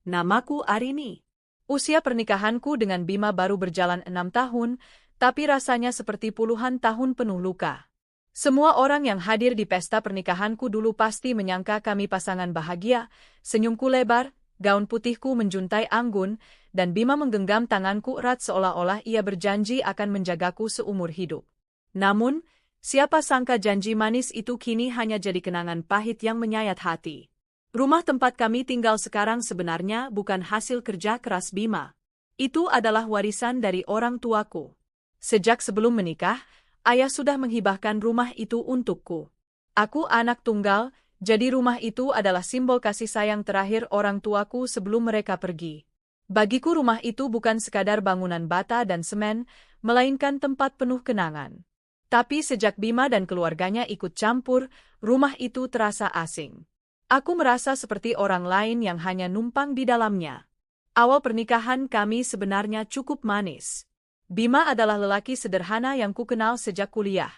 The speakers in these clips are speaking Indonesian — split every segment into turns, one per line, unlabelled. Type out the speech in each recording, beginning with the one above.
Namaku Arini. Usia pernikahanku dengan Bima baru berjalan 6 tahun, tapi rasanya seperti puluhan tahun penuh luka. Semua orang yang hadir di pesta pernikahanku dulu pasti menyangka kami pasangan bahagia. Senyumku lebar, gaun putihku menjuntai anggun, dan Bima menggenggam tanganku erat seolah-olah ia berjanji akan menjagaku seumur hidup. Namun, siapa sangka janji manis itu kini hanya jadi kenangan pahit yang menyayat hati. Rumah tempat kami tinggal sekarang sebenarnya bukan hasil kerja keras Bima. Itu adalah warisan dari orang tuaku. Sejak sebelum menikah, ayah sudah menghibahkan rumah itu untukku. Aku anak tunggal, jadi rumah itu adalah simbol kasih sayang terakhir orang tuaku sebelum mereka pergi. Bagiku rumah itu bukan sekadar bangunan bata dan semen, melainkan tempat penuh kenangan. Tapi sejak Bima dan keluarganya ikut campur, rumah itu terasa asing. Aku merasa seperti orang lain yang hanya numpang di dalamnya. Awal pernikahan kami sebenarnya cukup manis. Bima adalah lelaki sederhana yang kukenal sejak kuliah.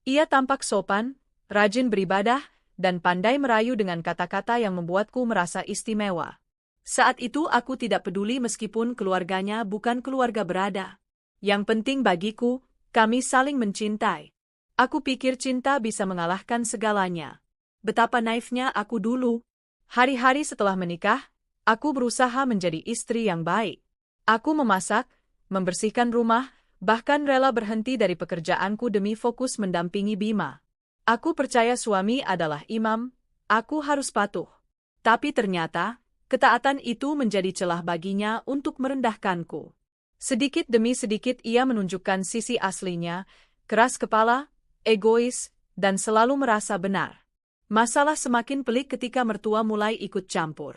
Ia tampak sopan, rajin beribadah, dan pandai merayu dengan kata-kata yang membuatku merasa istimewa. Saat itu aku tidak peduli meskipun keluarganya bukan keluarga berada. Yang penting bagiku, kami saling mencintai. Aku pikir cinta bisa mengalahkan segalanya. Betapa naifnya aku dulu. Hari-hari setelah menikah, aku berusaha menjadi istri yang baik. Aku memasak, membersihkan rumah, bahkan rela berhenti dari pekerjaanku demi fokus mendampingi Bima. Aku percaya suami adalah imam, aku harus patuh. Tapi ternyata, ketaatan itu menjadi celah baginya untuk merendahkanku. Sedikit demi sedikit ia menunjukkan sisi aslinya, keras kepala, egois, dan selalu merasa benar. Masalah semakin pelik ketika mertua mulai ikut campur.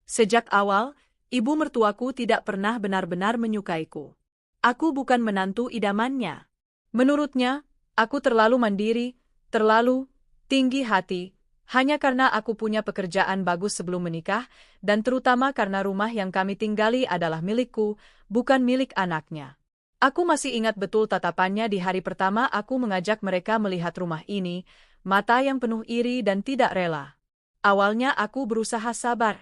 Sejak awal, ibu mertuaku tidak pernah benar-benar menyukaiku. Aku bukan menantu idamannya. Menurutnya, aku terlalu mandiri, terlalu tinggi hati, hanya karena aku punya pekerjaan bagus sebelum menikah, dan terutama karena rumah yang kami tinggali adalah milikku, bukan milik anaknya. Aku masih ingat betul tatapannya di hari pertama aku mengajak mereka melihat rumah ini, mata yang penuh iri dan tidak rela. Awalnya aku berusaha sabar.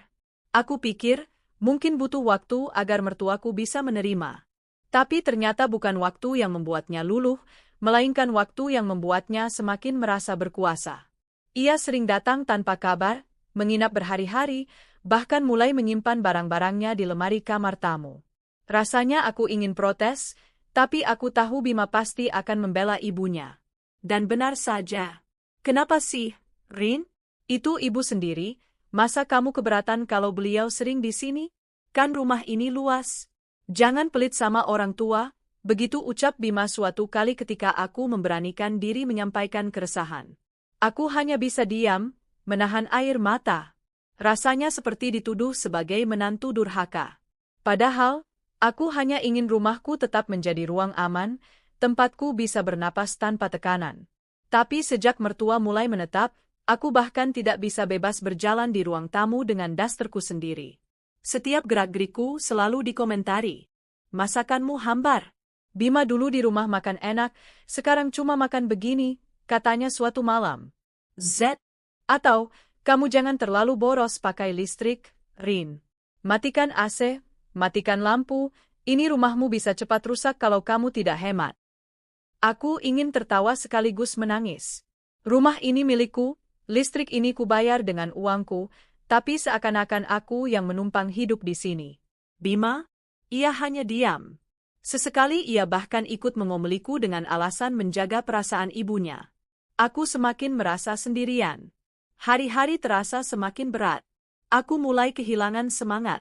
Aku pikir, mungkin butuh waktu agar mertuaku bisa menerima. Tapi ternyata bukan waktu yang membuatnya luluh, melainkan waktu yang membuatnya semakin merasa berkuasa. Ia sering datang tanpa kabar, menginap berhari-hari, bahkan mulai menyimpan barang-barangnya di lemari kamar tamu. Rasanya aku ingin protes, tapi aku tahu Bima pasti akan membela ibunya. Dan benar saja. Kenapa sih, Rin? Itu ibu sendiri, masa kamu keberatan kalau beliau sering di sini? Kan rumah ini luas. Jangan pelit sama orang tua, begitu ucap Bima suatu kali ketika aku memberanikan diri menyampaikan keresahan. Aku hanya bisa diam, menahan air mata. Rasanya seperti dituduh sebagai menantu durhaka. Padahal, aku hanya ingin rumahku tetap menjadi ruang aman, tempatku bisa bernapas tanpa tekanan. Tapi sejak mertua mulai menetap, aku bahkan tidak bisa bebas berjalan di ruang tamu dengan dasterku sendiri. Setiap gerak-gerikku selalu dikomentari. Masakanmu hambar. Bima dulu di rumah makan enak, sekarang cuma makan begini, katanya suatu malam. Z. Atau, kamu jangan terlalu boros pakai listrik, Rin. Matikan AC, matikan lampu, ini rumahmu bisa cepat rusak kalau kamu tidak hemat. Aku ingin tertawa sekaligus menangis. Rumah ini milikku, listrik ini kubayar dengan uangku, tapi seakan-akan aku yang menumpang hidup di sini. Bima? Ia hanya diam. Sesekali ia bahkan ikut mengomeliku dengan alasan menjaga perasaan ibunya. Aku semakin merasa sendirian. Hari-hari terasa semakin berat. Aku mulai kehilangan semangat.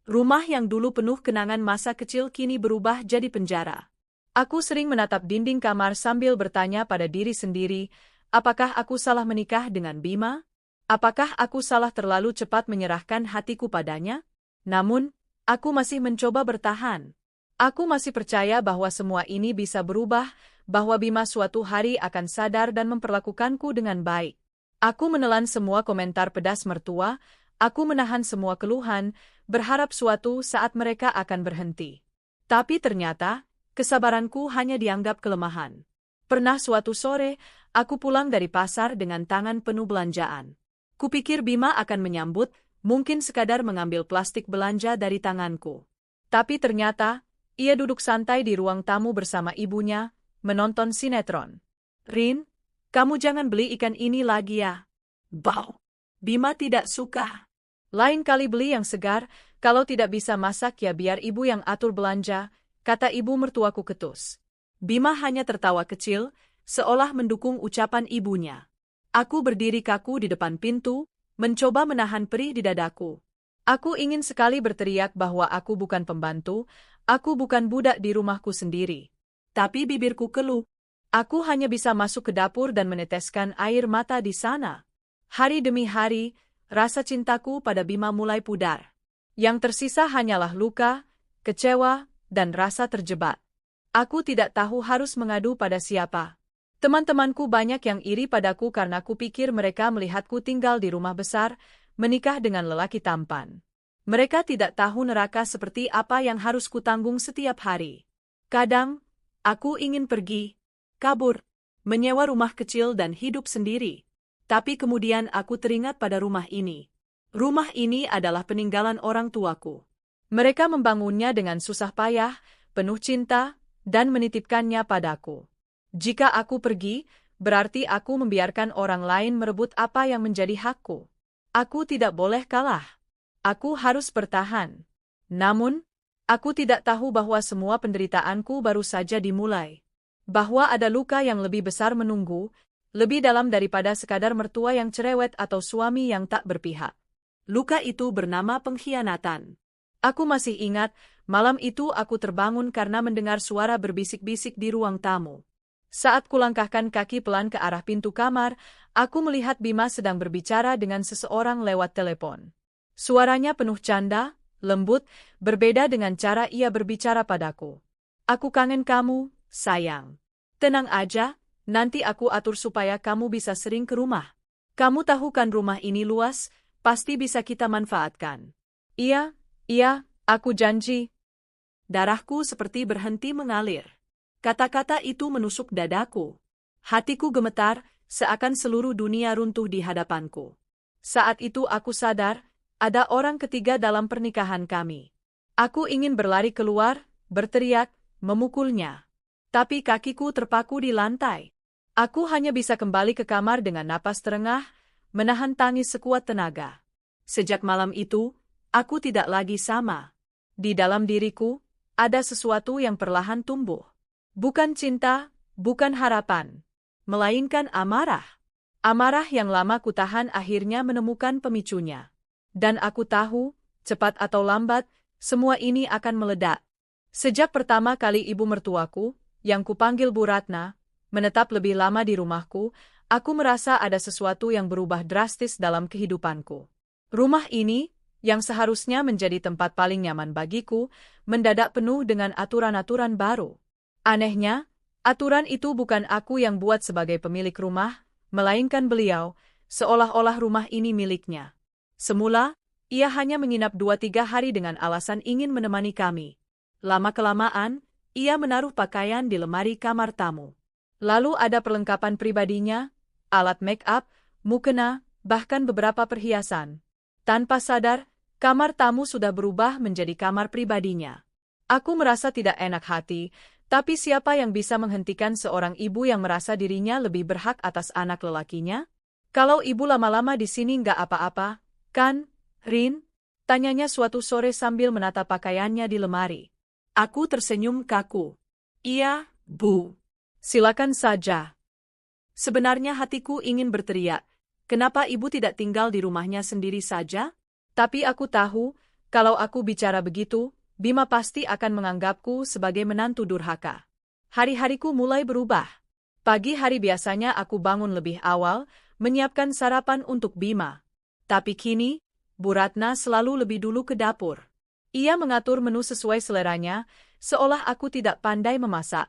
Rumah yang dulu penuh kenangan masa kecil kini berubah jadi penjara. Aku sering menatap dinding kamar sambil bertanya pada diri sendiri, apakah aku salah menikah dengan Bima? Apakah aku salah terlalu cepat menyerahkan hatiku padanya? Namun, aku masih mencoba bertahan. Aku masih percaya bahwa semua ini bisa berubah, bahwa Bima suatu hari akan sadar dan memperlakukanku dengan baik. Aku menelan semua komentar pedas mertua, aku menahan semua keluhan, berharap suatu saat mereka akan berhenti. Tapi ternyata, kesabaranku hanya dianggap kelemahan. Pernah suatu sore, aku pulang dari pasar dengan tangan penuh belanjaan. Kupikir Bima akan menyambut, Mungkin sekadar mengambil plastik belanja dari tanganku. Tapi ternyata, ia duduk santai di ruang tamu bersama ibunya, menonton sinetron. Rin, kamu jangan beli ikan ini lagi ya. Bau. Bima tidak suka. Lain kali beli yang segar, kalau tidak bisa masak ya biar ibu yang atur belanja, kata ibu mertuaku ketus. Bima hanya tertawa kecil, seolah mendukung ucapan ibunya. Aku berdiri kaku di depan pintu, mencoba menahan perih di dadaku. Aku ingin sekali berteriak bahwa aku bukan pembantu, aku bukan budak di rumahku sendiri. Tapi bibirku keluh. Aku hanya bisa masuk ke dapur dan meneteskan air mata di sana. Hari demi hari, rasa cintaku pada Bima mulai pudar. Yang tersisa hanyalah luka, kecewa, dan rasa terjebak. Aku tidak tahu harus mengadu pada siapa. Teman-temanku banyak yang iri padaku karena kupikir mereka melihatku tinggal di rumah besar, menikah dengan lelaki tampan. Mereka tidak tahu neraka seperti apa yang harus kutanggung setiap hari. Kadang, aku ingin pergi, kabur, menyewa rumah kecil dan hidup sendiri. Tapi kemudian aku teringat pada rumah ini. Rumah ini adalah peninggalan orang tuaku. Mereka membangunnya dengan susah payah, penuh cinta, dan menitipkannya padaku. Jika aku pergi, berarti aku membiarkan orang lain merebut apa yang menjadi hakku. Aku tidak boleh kalah. Aku harus bertahan. Namun, aku tidak tahu bahwa semua penderitaanku baru saja dimulai. Bahwa ada luka yang lebih besar menunggu, lebih dalam daripada sekadar mertua yang cerewet atau suami yang tak berpihak. Luka itu bernama pengkhianatan. Aku masih ingat, malam itu aku terbangun karena mendengar suara berbisik-bisik di ruang tamu. Saat kulangkahkan kaki pelan ke arah pintu kamar, aku melihat Bima sedang berbicara dengan seseorang lewat telepon. Suaranya penuh canda, lembut, berbeda dengan cara ia berbicara padaku. Aku kangen kamu, sayang. Tenang aja, nanti aku atur supaya kamu bisa sering ke rumah. Kamu tahu kan rumah ini luas, pasti bisa kita manfaatkan. Iya, aku janji. Darahku seperti berhenti mengalir. Kata-kata itu menusuk dadaku. Hatiku gemetar, seakan seluruh dunia runtuh di hadapanku. Saat itu aku sadar, ada orang ketiga dalam pernikahan kami. Aku ingin berlari keluar, berteriak, memukulnya. Tapi kakiku terpaku di lantai. Aku hanya bisa kembali ke kamar dengan napas terengah, menahan tangis sekuat tenaga. Sejak malam itu, aku tidak lagi sama. Di dalam diriku, ada sesuatu yang perlahan tumbuh. Bukan cinta, bukan harapan, melainkan amarah. Amarah yang lama kutahan akhirnya menemukan pemicunya. Dan aku tahu, cepat atau lambat, semua ini akan meledak. Sejak pertama kali ibu mertuaku, yang kupanggil Bu Ratna, menetap lebih lama di rumahku, aku merasa ada sesuatu yang berubah drastis dalam kehidupanku. Rumah ini, yang seharusnya menjadi tempat paling nyaman bagiku, mendadak penuh dengan aturan-aturan baru. Anehnya, aturan itu bukan aku yang buat sebagai pemilik rumah, melainkan beliau, seolah-olah rumah ini miliknya. Semula, ia hanya menginap 2-3 hari dengan alasan ingin menemani kami. Lama-kelamaan, ia menaruh pakaian di lemari kamar tamu. Lalu ada perlengkapan pribadinya, alat make-up, mukena, bahkan beberapa perhiasan. Tanpa sadar, kamar tamu sudah berubah menjadi kamar pribadinya. Aku merasa tidak enak hati, tapi siapa yang bisa menghentikan seorang ibu yang merasa dirinya lebih berhak atas anak lelakinya? Kalau ibu lama-lama di sini nggak apa-apa, kan, Rin? Tanyanya suatu sore sambil menata pakaiannya di lemari. Aku tersenyum kaku. Iya, Bu. Silakan saja. Sebenarnya hatiku ingin berteriak, kenapa ibu tidak tinggal di rumahnya sendiri saja? Tapi aku tahu, kalau aku bicara begitu, Bima pasti akan menganggapku sebagai menantu durhaka. Hari-hariku mulai berubah. Pagi hari biasanya aku bangun lebih awal, menyiapkan sarapan untuk Bima. Tapi kini, Bu Ratna selalu lebih dulu ke dapur. Ia mengatur menu sesuai seleranya, seolah aku tidak pandai memasak.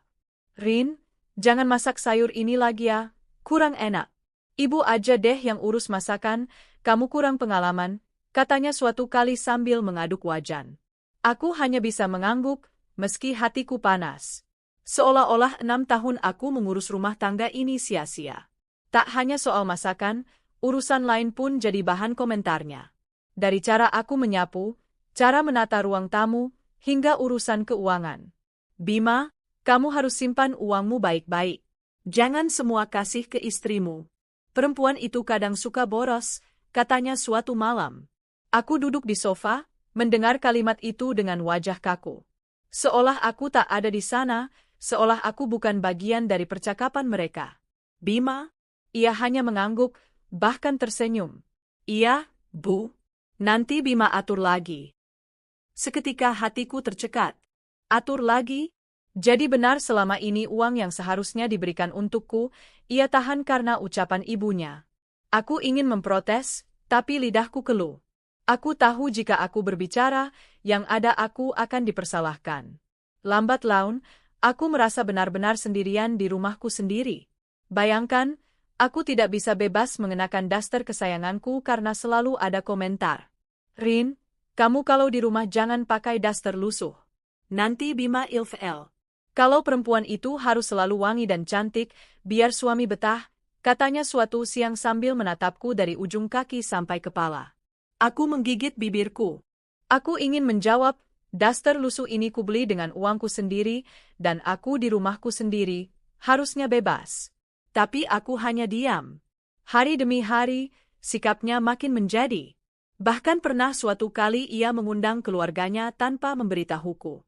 Rin, jangan masak sayur ini lagi ya, kurang enak. Ibu aja deh yang urus masakan, kamu kurang pengalaman, katanya suatu kali sambil mengaduk wajan. Aku hanya bisa mengangguk, meski hatiku panas. Seolah-olah 6 tahun aku mengurus rumah tangga ini sia-sia. Tak hanya soal masakan, urusan lain pun jadi bahan komentarnya. Dari cara aku menyapu, cara menata ruang tamu, hingga urusan keuangan. Bima, kamu harus simpan uangmu baik-baik. Jangan semua kasih ke istrimu. Perempuan itu kadang suka boros, katanya suatu malam. Aku duduk di sofa, mendengar kalimat itu dengan wajah kaku. Seolah aku tak ada di sana, seolah aku bukan bagian dari percakapan mereka. Bima? Ia hanya mengangguk, bahkan tersenyum. Iya, Bu. Nanti Bima atur lagi. Seketika hatiku tercekat. Atur lagi? Jadi benar selama ini uang yang seharusnya diberikan untukku, ia tahan karena ucapan ibunya. Aku ingin memprotes, tapi lidahku keluh. Aku tahu jika aku berbicara, yang ada aku akan dipersalahkan. Lambat laun, aku merasa benar-benar sendirian di rumahku sendiri. Bayangkan, aku tidak bisa bebas mengenakan daster kesayanganku karena selalu ada komentar. Rin, kamu kalau di rumah jangan pakai daster lusuh. Nanti Bima ilfeel. Kalau perempuan itu harus selalu wangi dan cantik, biar suami betah, katanya suatu siang sambil menatapku dari ujung kaki sampai kepala. Aku menggigit bibirku. Aku ingin menjawab, daster lusuh ini kubeli dengan uangku sendiri, dan aku di rumahku sendiri, harusnya bebas. Tapi aku hanya diam. Hari demi hari, sikapnya makin menjadi. Bahkan pernah suatu kali ia mengundang keluarganya tanpa memberitahuku.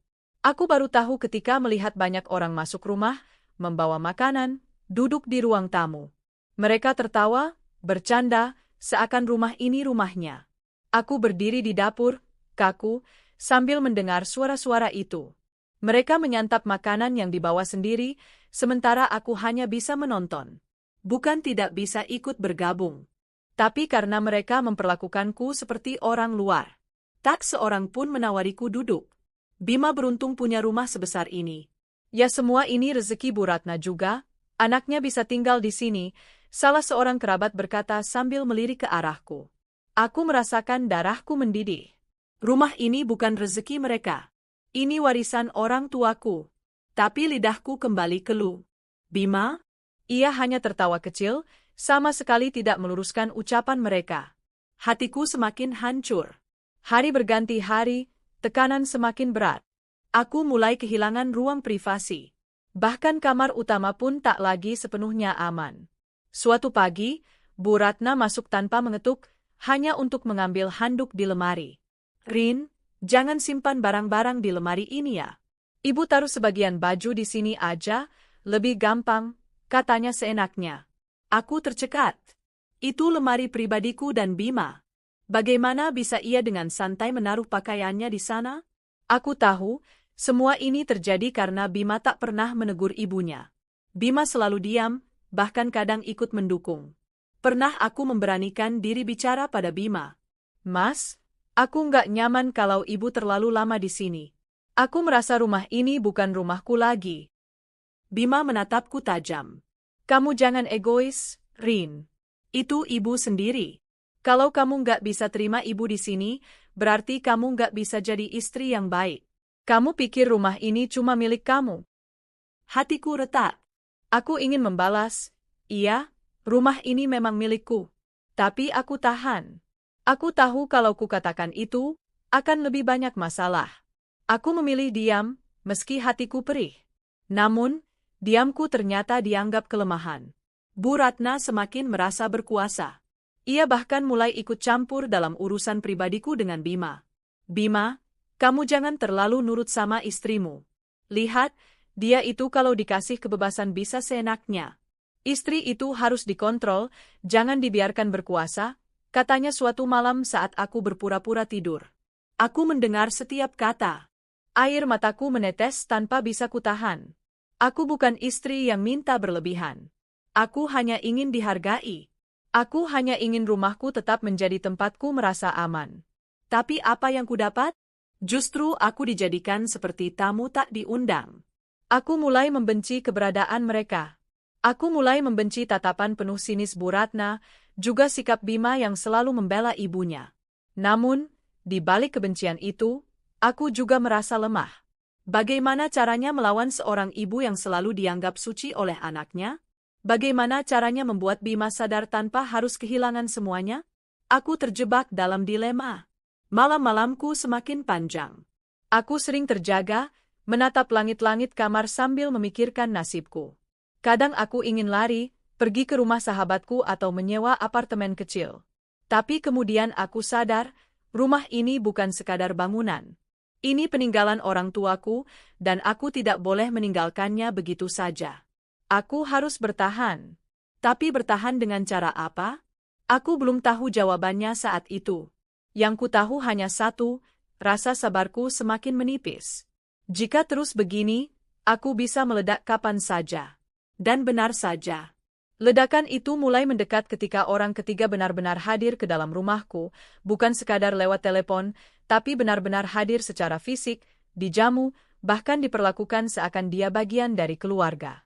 Aku baru tahu ketika melihat banyak orang masuk rumah, membawa makanan, duduk di ruang tamu. Mereka tertawa, bercanda, seakan rumah ini rumahnya. Aku berdiri di dapur, kaku, sambil mendengar suara-suara itu. Mereka menyantap makanan yang dibawa sendiri, sementara aku hanya bisa menonton. Bukan tidak bisa ikut bergabung. Tapi karena mereka memperlakukanku seperti orang luar. Tak seorang pun menawariku duduk. Bima beruntung punya rumah sebesar ini. Ya semua ini rezeki Bu Ratna juga, anaknya bisa tinggal di sini, salah seorang kerabat berkata sambil melirik ke arahku. Aku merasakan darahku mendidih. Rumah ini bukan rezeki mereka. Ini warisan orang tuaku. Tapi lidahku kembali keluh. Bima? Ia hanya tertawa kecil, sama sekali tidak meluruskan ucapan mereka. Hatiku semakin hancur. Hari berganti hari, tekanan semakin berat. Aku mulai kehilangan ruang privasi. Bahkan kamar utama pun tak lagi sepenuhnya aman. Suatu pagi, Bu Ratna masuk tanpa mengetuk, hanya untuk mengambil handuk di lemari. Rin, jangan simpan barang-barang di lemari ini ya. Ibu taruh sebagian baju di sini aja, lebih gampang, katanya seenaknya. Aku tercekat. Itu lemari pribadiku dan Bima. Bagaimana bisa ia dengan santai menaruh pakaiannya di sana? Aku tahu, semua ini terjadi karena Bima tak pernah menegur ibunya. Bima selalu diam, bahkan kadang ikut mendukung. Pernah aku memberanikan diri bicara pada Bima. Mas, aku nggak nyaman kalau ibu terlalu lama di sini. Aku merasa rumah ini bukan rumahku lagi. Bima menatapku tajam. Kamu jangan egois, Rin. Itu ibu sendiri. Kalau kamu nggak bisa terima ibu di sini, berarti kamu nggak bisa jadi istri yang baik. Kamu pikir rumah ini cuma milik kamu? Hatiku retak. Aku ingin membalas, iya, rumah ini memang milikku. Tapi aku tahan. Aku tahu kalau kukatakan itu, akan lebih banyak masalah. Aku memilih diam, meski hatiku perih. Namun, diamku ternyata dianggap kelemahan. Bu Ratna semakin merasa berkuasa. Ia bahkan mulai ikut campur dalam urusan pribadiku dengan Bima. Bima, kamu jangan terlalu nurut sama istrimu. Lihat, dia itu kalau dikasih kebebasan bisa seenaknya. Istri itu harus dikontrol, jangan dibiarkan berkuasa, katanya suatu malam saat aku berpura-pura tidur. Aku mendengar setiap kata. Air mataku menetes tanpa bisa kutahan. Aku bukan istri yang minta berlebihan. Aku hanya ingin dihargai. Aku hanya ingin rumahku tetap menjadi tempatku merasa aman. Tapi apa yang kudapat? Justru aku dijadikan seperti tamu tak diundang. Aku mulai membenci keberadaan mereka. Aku mulai membenci tatapan penuh sinis Bu Ratna, juga sikap Bima yang selalu membela ibunya. Namun, di balik kebencian itu, aku juga merasa lemah. Bagaimana caranya melawan seorang ibu yang selalu dianggap suci oleh anaknya? Bagaimana caranya membuat Bima sadar tanpa harus kehilangan semuanya?
Aku terjebak dalam dilema. Malam-malamku semakin panjang.
Aku sering terjaga, menatap langit-langit kamar sambil memikirkan nasibku. Kadang aku ingin lari, pergi ke rumah sahabatku atau menyewa apartemen kecil. Tapi kemudian aku sadar, rumah ini bukan sekadar bangunan. Ini peninggalan orang tuaku, dan aku tidak boleh meninggalkannya begitu saja. Aku harus bertahan. Tapi bertahan dengan cara apa? Aku belum tahu jawabannya saat itu. Yang ku tahu hanya satu, rasa sabarku semakin menipis. Jika terus begini, aku bisa meledak kapan saja.
Dan benar saja.
Ledakan itu mulai mendekat ketika orang ketiga benar-benar hadir ke dalam rumahku, bukan sekadar lewat telepon, tapi benar-benar hadir secara fisik, dijamu, bahkan diperlakukan seakan dia bagian dari keluarga.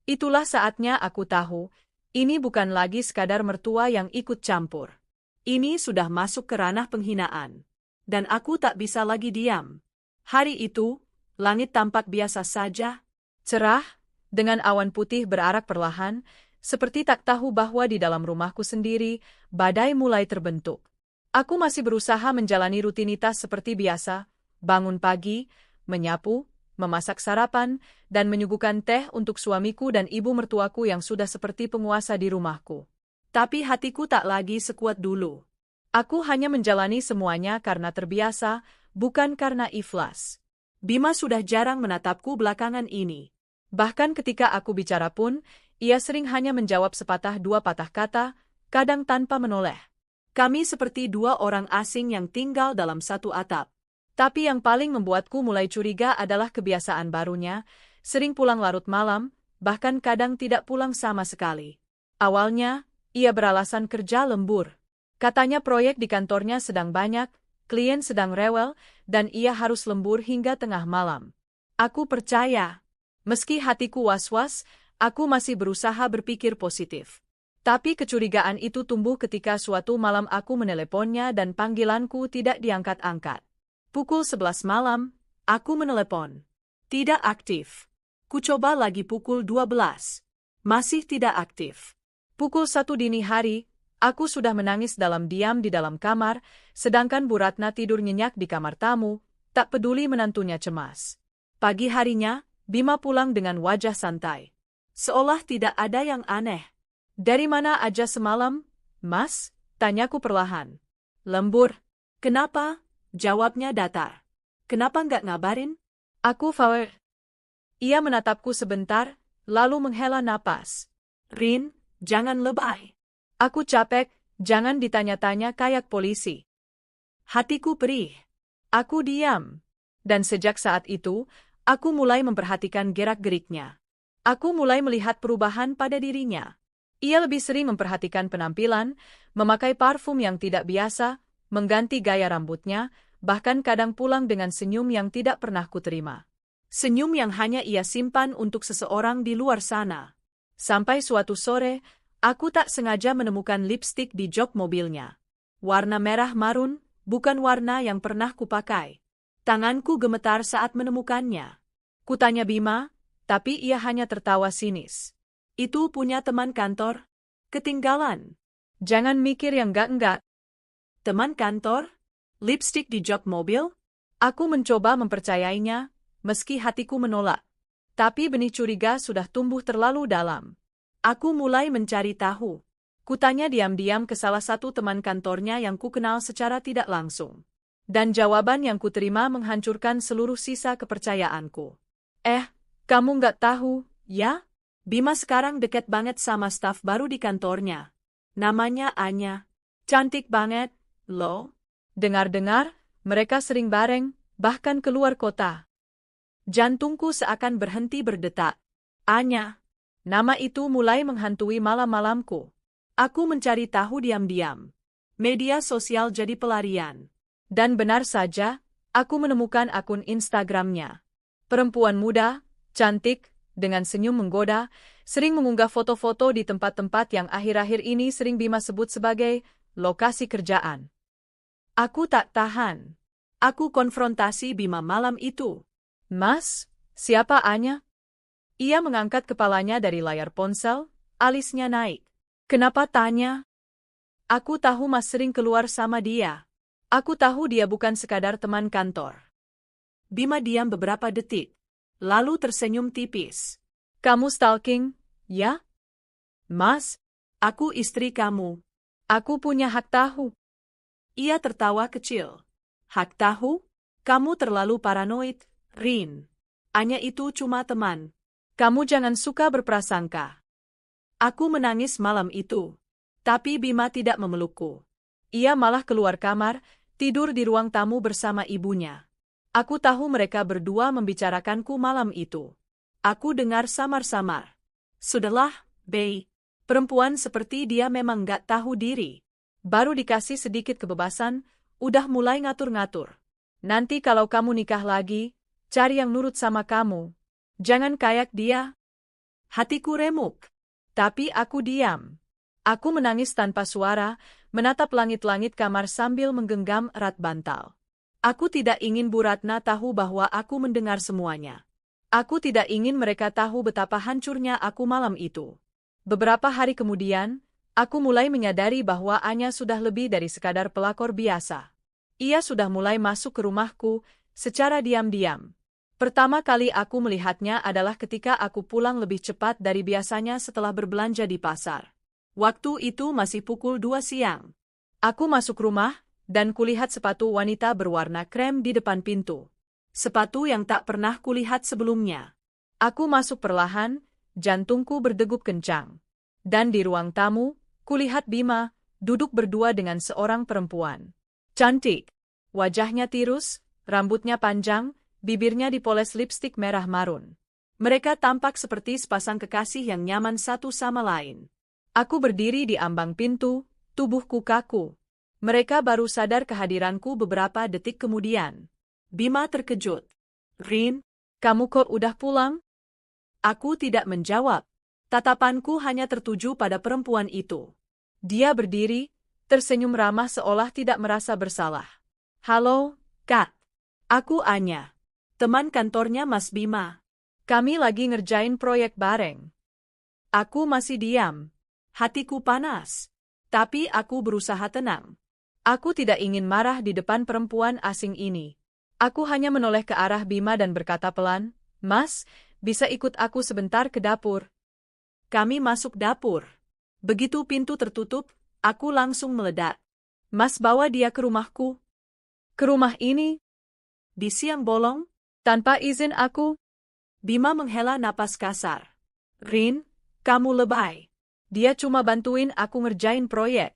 Itulah saatnya aku tahu, ini bukan lagi sekadar mertua yang ikut campur.
Ini sudah masuk ke ranah penghinaan. Dan aku tak bisa lagi diam. Hari itu, langit tampak biasa saja,
cerah, dengan awan putih berarak perlahan, seperti tak tahu bahwa di dalam rumahku sendiri, badai mulai terbentuk. Aku masih berusaha menjalani rutinitas seperti biasa, bangun pagi, menyapu, memasak sarapan, dan menyuguhkan teh untuk suamiku dan ibu mertuaku yang sudah seperti penguasa di rumahku.
Tapi hatiku tak lagi sekuat dulu.
Aku hanya menjalani semuanya karena terbiasa, bukan karena ikhlas.
Bima sudah jarang menatapku belakangan ini.
Bahkan ketika aku bicara pun, ia sering hanya menjawab sepatah dua patah kata, kadang tanpa menoleh.
Kami seperti dua orang asing yang tinggal dalam satu atap.
Tapi yang paling membuatku mulai curiga adalah kebiasaan barunya, sering pulang larut malam, bahkan kadang tidak pulang sama sekali. Awalnya, ia beralasan kerja lembur. Katanya proyek di kantornya sedang banyak, klien sedang rewel, dan ia harus lembur hingga tengah malam. Aku percaya. Meski hatiku was-was, aku masih berusaha berpikir positif. Tapi kecurigaan itu tumbuh ketika suatu malam aku meneleponnya dan panggilanku tidak diangkat-angkat.
Pukul 11 malam, aku menelepon. Tidak aktif. Ku coba lagi pukul 12. Masih tidak aktif.
Pukul 1 dini hari, aku sudah menangis dalam diam di dalam kamar, sedangkan Bu Ratna tidur nyenyak di kamar tamu, tak peduli menantunya cemas.
Pagi harinya, Bima pulang dengan wajah santai. Seolah tidak ada yang aneh.
Dari mana aja semalam, Mas? Tanyaku perlahan. Lembur.
Kenapa? Jawabnya datar. Kenapa nggak ngabarin?
Aku Fauer. Ia menatapku sebentar, lalu menghela napas.
Rin, jangan lebay.
Aku capek, jangan ditanya-tanya kayak polisi.
Hatiku perih.
Aku diam. Dan sejak saat itu, aku mulai memperhatikan gerak-geriknya. Aku mulai melihat perubahan pada dirinya. Ia lebih sering memperhatikan penampilan, memakai parfum yang tidak biasa, mengganti gaya rambutnya, bahkan kadang pulang dengan senyum yang tidak pernah kuterima.
Senyum yang hanya ia simpan untuk seseorang di luar sana.
Sampai suatu sore, aku tak sengaja menemukan lipstik di jok mobilnya.
Warna merah marun, bukan warna yang pernah kupakai. Tanganku gemetar saat menemukannya.
Kutanya Bima, tapi ia hanya tertawa sinis.
Itu punya teman kantor? Ketinggalan.
Jangan mikir yang enggak-enggak.
Teman kantor? Lipstik di jok mobil?
Aku mencoba mempercayainya, meski hatiku menolak. Tapi benih curiga sudah tumbuh terlalu dalam.
Aku mulai mencari tahu.
Kutanya diam-diam ke salah satu teman kantornya yang kukenal secara tidak langsung. Dan jawaban yang kuterima menghancurkan seluruh sisa kepercayaanku. Kamu nggak tahu, ya?
Bima sekarang deket banget sama staf baru di kantornya. Namanya Anya. Cantik banget, loh.
Dengar-dengar, mereka sering bareng, bahkan keluar kota.
Jantungku seakan berhenti berdetak. Anya.
Nama itu mulai menghantui malam-malamku.
Aku mencari tahu diam-diam. Media sosial jadi pelarian.
Dan benar saja, aku menemukan akun Instagramnya. Perempuan muda, cantik, dengan senyum menggoda, sering mengunggah foto-foto di tempat-tempat yang akhir-akhir ini sering Bima sebut sebagai lokasi kerjaan.
Aku tak tahan. Aku konfrontasi Bima malam itu.
Mas, siapa Anya? Ia mengangkat kepalanya dari layar ponsel, alisnya naik.
Kenapa tanya?
Aku tahu Mas sering keluar sama dia. Aku tahu dia bukan sekadar teman kantor.
Bima diam beberapa detik, lalu tersenyum tipis.
Kamu stalking, ya?
Mas, aku istri kamu.
Aku punya hak tahu.
Ia tertawa kecil. Hak tahu? Kamu terlalu paranoid, Rin. Anya itu cuma teman.
Kamu jangan suka berprasangka.
Aku menangis malam itu. Tapi Bima tidak memelukku.
Ia malah keluar kamar, tidur di ruang tamu bersama ibunya. Aku tahu mereka berdua membicarakanku malam itu.
Aku dengar samar-samar. Sudahlah, Bey. Perempuan seperti dia memang gak tahu diri.
Baru dikasih sedikit kebebasan, udah mulai ngatur-ngatur. Nanti kalau kamu nikah lagi, cari yang nurut sama kamu. Jangan kayak dia.
Hatiku remuk.
Tapi aku diam. Aku menangis tanpa suara, menatap langit-langit kamar sambil menggenggam erat bantal. Aku tidak ingin Bu Ratna tahu bahwa aku mendengar semuanya. Aku tidak ingin mereka tahu betapa hancurnya aku malam itu. Beberapa hari kemudian, aku mulai menyadari bahwa Anya sudah lebih dari sekadar pelakor biasa. Ia sudah mulai masuk ke rumahku, secara diam-diam. Pertama kali aku melihatnya adalah ketika aku pulang lebih cepat dari biasanya setelah berbelanja di pasar. Waktu itu masih pukul 2 siang. Aku masuk rumah, dan kulihat sepatu wanita berwarna krem di depan pintu. Sepatu yang tak pernah kulihat sebelumnya. Aku masuk perlahan, jantungku berdegup kencang. Dan di ruang tamu, kulihat Bima, duduk berdua dengan seorang perempuan. Cantik. Wajahnya tirus, rambutnya panjang, bibirnya dipoles lipstik merah marun. Mereka tampak seperti sepasang kekasih yang nyaman satu sama lain. Aku berdiri di ambang pintu, tubuhku kaku. Mereka baru sadar kehadiranku beberapa detik kemudian.
Bima terkejut. Rin,
kamu kok udah pulang?
Aku tidak menjawab. Tatapanku hanya tertuju pada perempuan itu.
Dia berdiri, tersenyum ramah seolah tidak merasa bersalah. Halo, Kak.
Aku Anya. Teman kantornya Mas Bima.
Kami lagi ngerjain proyek bareng.
Aku masih diam. Hatiku panas. Tapi aku berusaha tenang.
Aku tidak ingin marah di depan perempuan asing ini. Aku hanya menoleh ke arah Bima dan berkata pelan, Mas, bisa ikut aku sebentar ke dapur?
Kami masuk dapur. Begitu pintu tertutup, aku langsung meledak.
Mas bawa dia ke rumahku. Ke rumah ini?
Di siang bolong?
Tanpa izin aku?
Bima menghela napas kasar. Rin, kamu lebay.
Dia cuma bantuin aku ngerjain proyek.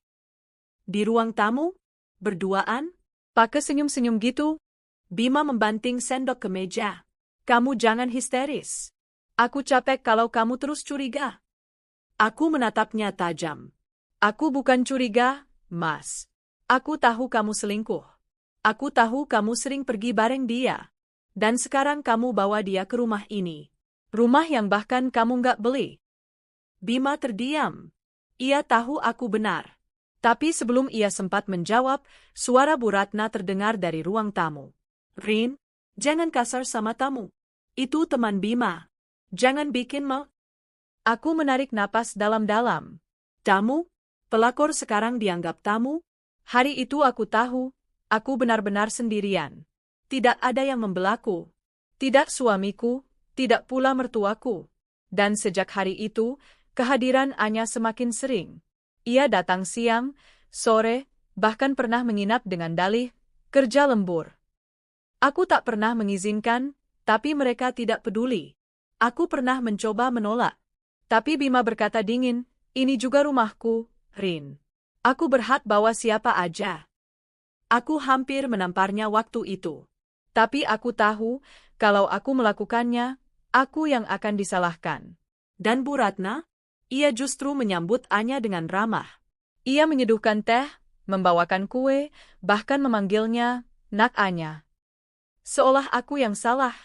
Di ruang tamu? Berduaan?
Pakai senyum-senyum gitu?
Bima membanting sendok ke meja. Kamu jangan histeris.
Aku capek kalau kamu terus curiga.
Aku menatapnya tajam.
Aku bukan curiga, Mas. Aku tahu kamu selingkuh. Aku tahu kamu sering pergi bareng dia. Dan sekarang kamu bawa dia ke rumah ini. Rumah yang bahkan kamu nggak beli.
Bima terdiam. Ia tahu aku benar.
Tapi sebelum ia sempat menjawab, suara Bu Ratna terdengar dari ruang tamu.
Rin, jangan kasar sama tamu. Itu teman Bima. Jangan bikin mal.
Aku menarik napas dalam-dalam.
Tamu? Pelakor sekarang dianggap tamu?
Hari itu aku tahu, aku benar-benar sendirian. Tidak ada yang membelaku. Tidak suamiku, tidak pula mertuaku. Dan sejak hari itu, kehadiran Anya semakin sering. Ia datang siang, sore, bahkan pernah menginap dengan dalih, kerja lembur. Aku tak pernah mengizinkan, tapi mereka tidak peduli. Aku pernah mencoba menolak. Tapi Bima berkata dingin, ini juga rumahku, Rin. Aku berhak bawa siapa aja. Aku hampir menamparnya waktu itu. Tapi aku tahu, kalau aku melakukannya, aku yang akan disalahkan.
Dan Bu Ratna? Ia justru menyambut Anya dengan ramah.
Ia menyeduhkan teh, membawakan kue, bahkan memanggilnya, Nak Anya. Seolah aku yang salah.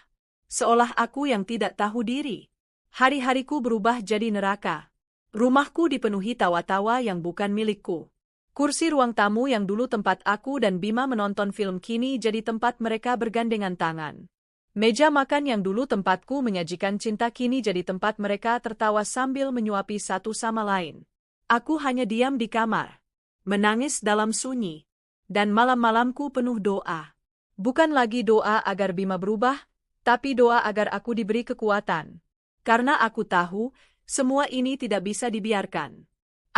Seolah aku yang tidak tahu diri. Hari-hariku berubah jadi neraka. Rumahku dipenuhi tawa-tawa yang bukan milikku.
Kursi ruang tamu yang dulu tempat aku dan Bima menonton film kini jadi tempat mereka bergandengan tangan. Meja makan yang dulu tempatku menyajikan cinta kini jadi tempat mereka tertawa sambil menyuapi satu sama lain. Aku hanya diam di kamar.
menangis dalam sunyi, dan malam-malamku penuh doa.
Bukan lagi doa agar Bima berubah, tapi doa agar aku diberi kekuatan.
Karena aku tahu, semua ini tidak bisa dibiarkan.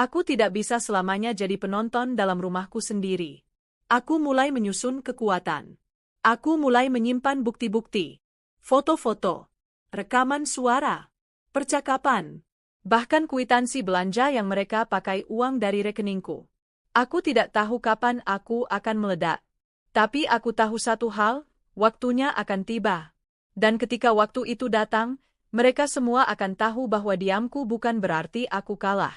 Aku tidak bisa selamanya jadi penonton dalam rumahku sendiri. Aku mulai menyusun kekuatan. Aku mulai menyimpan bukti-bukti, foto-foto, rekaman suara, percakapan,
bahkan kwitansi belanja yang mereka pakai uang dari rekeningku. Aku tidak tahu kapan aku akan meledak. Tapi aku tahu satu hal, waktunya akan tiba. Dan ketika waktu itu datang, mereka semua akan tahu bahwa diamku bukan berarti aku kalah.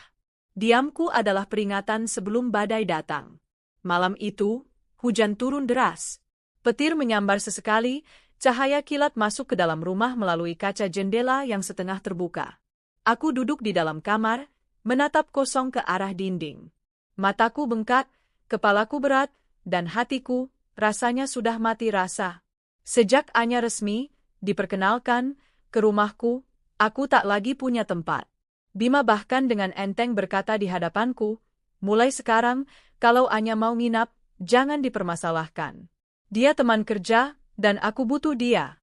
Diamku adalah peringatan sebelum badai datang. Malam itu, hujan turun deras. Petir menyambar sesekali, cahaya kilat masuk ke dalam rumah melalui kaca jendela yang setengah terbuka. Aku duduk di dalam kamar, menatap kosong ke arah dinding. Mataku bengkak, kepalaku berat, dan hatiku, rasanya sudah mati rasa. Sejak Anya resmi diperkenalkan ke rumahku, aku tak lagi punya tempat. Bima bahkan dengan enteng berkata di hadapanku, mulai sekarang, kalau Anya mau nginap, jangan dipermasalahkan. Dia teman kerja, dan aku butuh dia.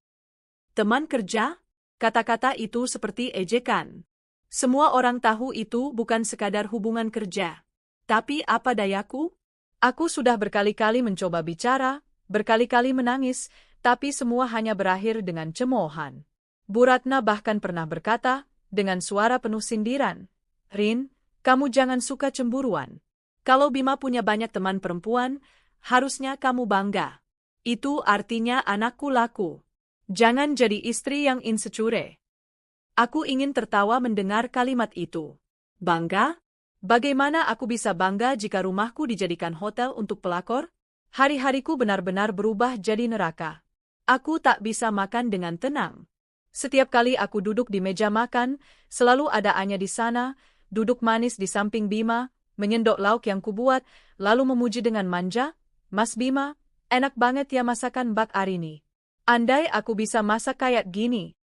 Teman kerja? Kata-kata itu seperti ejekan. Semua orang tahu itu bukan sekadar hubungan kerja. Tapi apa dayaku?
Aku sudah berkali-kali mencoba bicara, berkali-kali menangis, tapi semua hanya berakhir dengan cemoohan. Bu Ratna bahkan pernah berkata, dengan suara penuh sindiran, "Rin, kamu jangan suka cemburuan. Kalau Bima punya banyak teman perempuan, harusnya kamu bangga. Itu artinya anakku laku. Jangan jadi istri yang insecure." Aku ingin tertawa mendengar kalimat itu. Bangga? Bagaimana aku bisa bangga jika rumahku dijadikan hotel untuk pelakor? Hari-hariku benar-benar berubah jadi neraka. Aku tak bisa makan dengan tenang. Setiap kali aku duduk di meja makan, selalu ada Anya di sana, duduk manis di samping Bima, menyendok lauk yang kubuat, lalu memuji dengan manja, "Mas Bima, enak banget ya masakan Mbak Arini. Andai aku bisa masak kayak gini."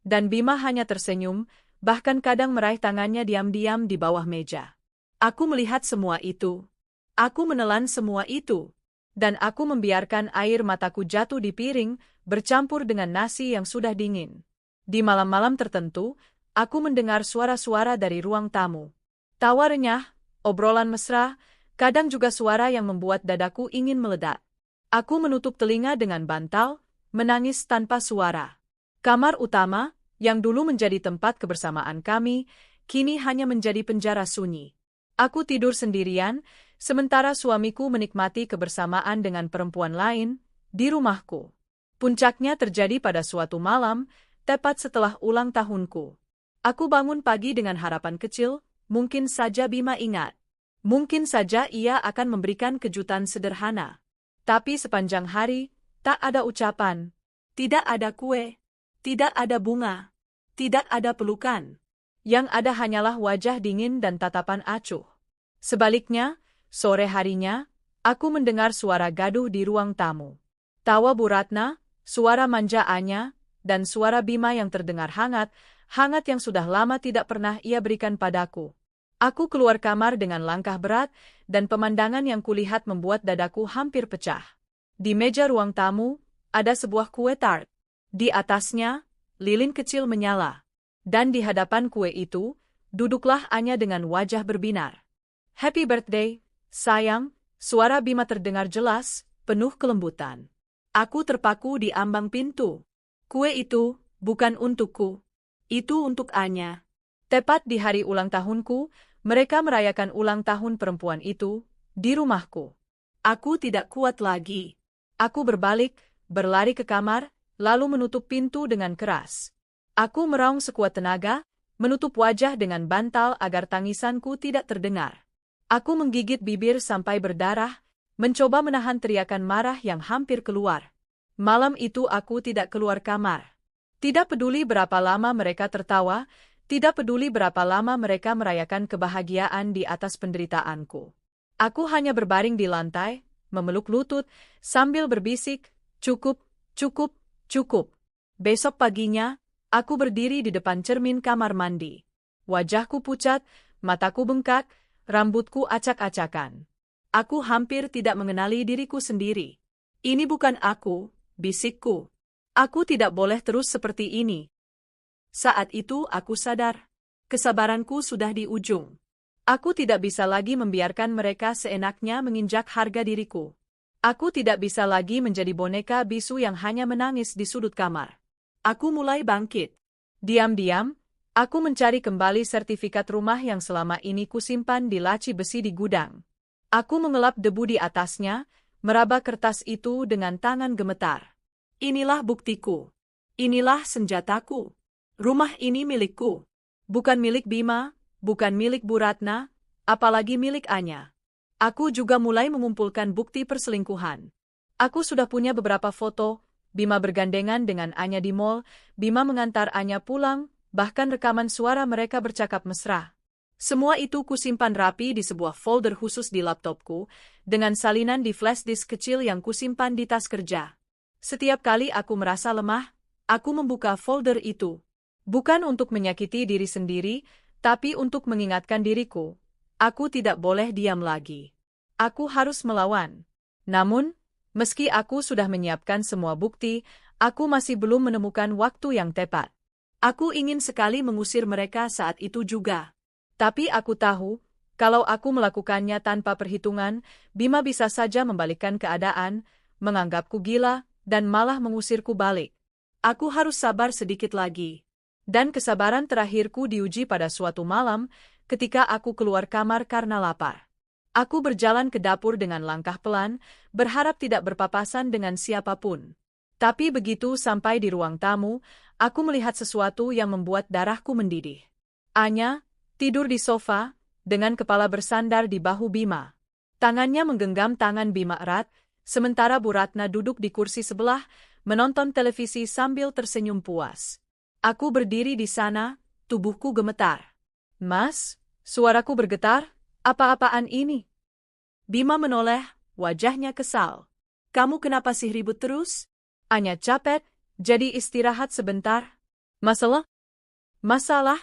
Dan Bima hanya tersenyum, bahkan kadang meraih tangannya diam-diam di bawah meja. Aku melihat semua itu. Aku menelan semua itu. Dan aku membiarkan air mataku jatuh di piring, bercampur dengan nasi yang sudah dingin. Di malam-malam tertentu, aku mendengar suara-suara dari ruang tamu. Tawa renyah, obrolan mesra, kadang juga suara yang membuat dadaku ingin meledak. Aku menutup telinga dengan bantal, menangis tanpa suara. Kamar utama, yang dulu menjadi tempat kebersamaan kami, kini hanya menjadi penjara sunyi. Aku tidur sendirian, sementara suamiku menikmati kebersamaan dengan perempuan lain di rumahku. Puncaknya terjadi pada suatu malam, tepat setelah ulang tahunku. Aku bangun pagi dengan harapan kecil, mungkin saja Bima ingat. Mungkin saja ia akan memberikan kejutan sederhana. Tapi sepanjang hari, tak ada ucapan. Tidak ada kue. Tidak ada bunga. Tidak ada pelukan. Yang ada hanyalah wajah dingin dan tatapan acuh. Sebaliknya, sore harinya, aku mendengar suara gaduh di ruang tamu. Tawa Bu Ratna, suara manja Anya, dan suara Bima yang terdengar hangat, hangat yang sudah lama tidak pernah ia berikan padaku. Aku keluar kamar dengan langkah berat, dan pemandangan yang kulihat membuat dadaku hampir pecah. Di meja ruang tamu, ada sebuah kue tart. Di atasnya, lilin kecil menyala. Dan di hadapan kue itu, duduklah Anya dengan wajah berbinar. "Happy birthday, sayang," suara Bima terdengar jelas, penuh kelembutan. Aku terpaku di ambang pintu. Kue itu bukan untukku. Itu untuk Anya. Tepat di hari ulang tahunku, mereka merayakan ulang tahun perempuan itu di rumahku. Aku tidak kuat lagi. Aku berbalik, berlari ke kamar, lalu menutup pintu dengan keras. Aku meraung sekuat tenaga, menutup wajah dengan bantal agar tangisanku tidak terdengar. Aku menggigit bibir sampai berdarah, mencoba menahan teriakan marah yang hampir keluar. Malam itu aku tidak keluar kamar. Tidak peduli berapa lama mereka tertawa, tidak peduli berapa lama mereka merayakan kebahagiaan di atas penderitaanku. Aku hanya berbaring di lantai, memeluk lutut, sambil berbisik, "Cukup, cukup, cukup." Besok paginya, aku berdiri di depan cermin kamar mandi. Wajahku pucat, mataku bengkak, rambutku acak-acakan.
Aku hampir tidak mengenali diriku sendiri. Ini bukan aku, bisikku. Aku tidak boleh terus seperti ini. Saat itu aku sadar. Kesabaranku sudah di ujung. Aku tidak bisa lagi membiarkan mereka seenaknya menginjak harga diriku. Aku tidak bisa lagi menjadi boneka bisu yang hanya menangis di sudut kamar. Aku mulai bangkit. Diam-diam, aku mencari kembali sertifikat rumah yang selama ini kusimpan di laci besi di gudang. Aku mengelap debu di atasnya, meraba kertas itu dengan tangan gemetar. Inilah buktiku. Inilah senjataku. Rumah ini milikku. Bukan milik Bima, bukan milik Bu Ratna, apalagi milik Anya. Aku juga mulai mengumpulkan bukti perselingkuhan. Aku sudah punya beberapa foto, Bima bergandengan dengan Anya di mall, Bima mengantar Anya pulang, bahkan rekaman suara mereka bercakap mesra. Semua itu kusimpan rapi di sebuah folder khusus di laptopku, dengan salinan di flash disk kecil yang kusimpan di tas kerja. Setiap kali aku merasa lemah, aku membuka folder itu. Bukan untuk menyakiti diri sendiri, tapi untuk mengingatkan diriku. Aku tidak boleh diam lagi. Aku harus melawan. Namun, meski aku sudah menyiapkan semua bukti, aku masih belum menemukan waktu yang tepat. Aku ingin sekali mengusir mereka saat itu juga. Tapi aku tahu, kalau aku melakukannya tanpa perhitungan, Bima bisa saja membalikkan keadaan, menganggapku gila, dan malah mengusirku balik. Aku harus sabar sedikit lagi. Dan kesabaran terakhirku diuji pada suatu malam, ketika aku keluar kamar karena lapar. Aku berjalan ke dapur dengan langkah pelan, berharap tidak berpapasan dengan siapapun. Tapi begitu sampai di ruang tamu, aku melihat sesuatu yang membuat darahku mendidih. Anya tidur di sofa, dengan kepala bersandar di bahu Bima. Tangannya menggenggam tangan Bima erat, sementara Bu Ratna duduk di kursi sebelah, menonton televisi sambil tersenyum puas. Aku berdiri di sana, tubuhku gemetar. Mas, suaraku bergetar, apa-apaan ini? Bima menoleh, wajahnya kesal. Kamu kenapa sih ribut terus? Anya capek, jadi istirahat sebentar. Masalah? Masalah?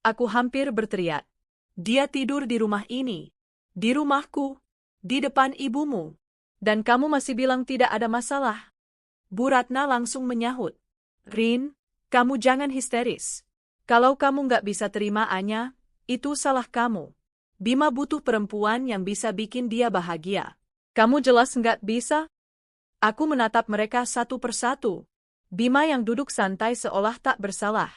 Aku hampir berteriak. Dia tidur di rumah ini. Di rumahku. Di depan ibumu. Dan kamu masih bilang tidak ada masalah. Bu Ratna langsung menyahut. Rin, kamu jangan histeris. Kalau kamu nggak bisa terima Anya, itu salah kamu. Bima butuh perempuan yang bisa bikin dia bahagia. Kamu jelas nggak bisa? Aku menatap mereka satu persatu. Bima yang duduk santai seolah tak bersalah.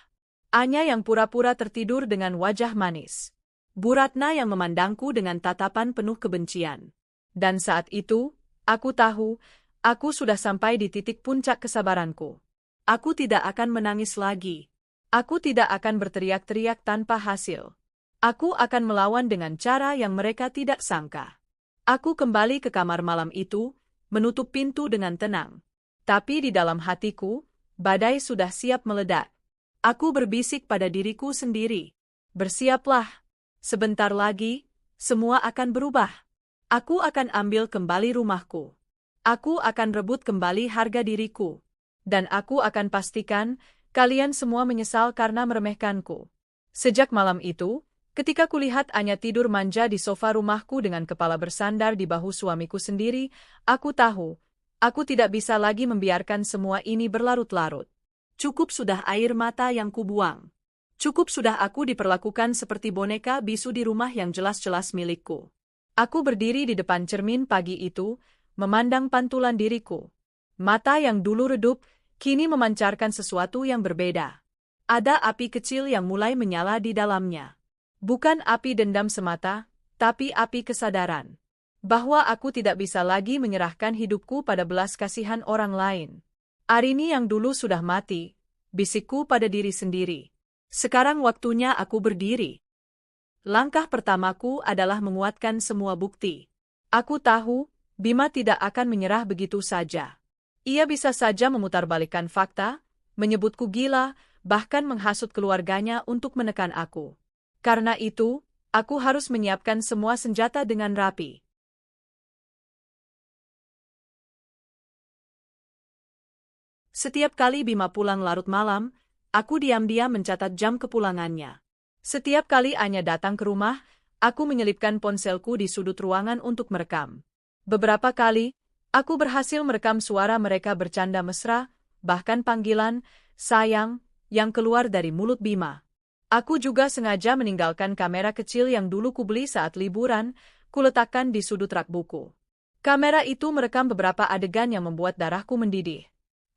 Anya yang pura-pura tertidur dengan wajah manis. Bu Ratna yang memandangku dengan tatapan penuh kebencian. Dan saat itu, aku tahu, aku sudah sampai di titik puncak kesabaranku. Aku tidak akan menangis lagi. Aku tidak akan berteriak-teriak tanpa hasil. Aku akan melawan dengan cara yang mereka tidak sangka. Aku kembali ke kamar malam itu, menutup pintu dengan tenang. Tapi di dalam hatiku, badai sudah siap meledak. Aku berbisik pada diriku sendiri. Bersiaplah. Sebentar lagi, semua akan berubah. Aku akan ambil kembali rumahku. Aku akan rebut kembali harga diriku. Dan aku akan pastikan, kalian semua menyesal karena meremehkanku. Sejak malam itu, ketika kulihat Anya tidur manja di sofa rumahku dengan kepala bersandar di bahu suamiku sendiri, aku tahu, aku tidak bisa lagi membiarkan semua ini berlarut-larut. Cukup sudah air mata yang kubuang. Cukup sudah aku diperlakukan seperti boneka bisu di rumah yang jelas-jelas milikku. Aku berdiri di depan cermin pagi itu, memandang pantulan diriku. Mata yang dulu redup, kini memancarkan sesuatu yang berbeda. Ada api kecil yang mulai menyala di dalamnya. Bukan api dendam semata, tapi api kesadaran. Bahwa aku tidak bisa lagi menyerahkan hidupku pada belas kasihan orang lain. Arini yang dulu sudah mati, bisikku pada diri sendiri. Sekarang waktunya aku berdiri. Langkah pertamaku adalah menguatkan semua bukti. Aku tahu, Bima tidak akan menyerah begitu saja. Ia bisa saja memutarbalikkan fakta, menyebutku gila, bahkan menghasut keluarganya untuk menekan aku. Karena itu, aku harus menyiapkan semua senjata dengan rapi. Setiap kali Bima pulang larut malam, aku diam-diam mencatat jam kepulangannya. Setiap kali Anya datang ke rumah,
Aku menyelipkan ponselku di sudut ruangan untuk merekam. Beberapa kali, aku berhasil merekam suara mereka bercanda mesra, bahkan panggilan, sayang, yang keluar dari mulut Bima. Aku juga sengaja meninggalkan kamera kecil yang dulu kubeli saat liburan, kuletakkan di sudut rak buku. Kamera itu merekam beberapa adegan yang membuat darahku mendidih.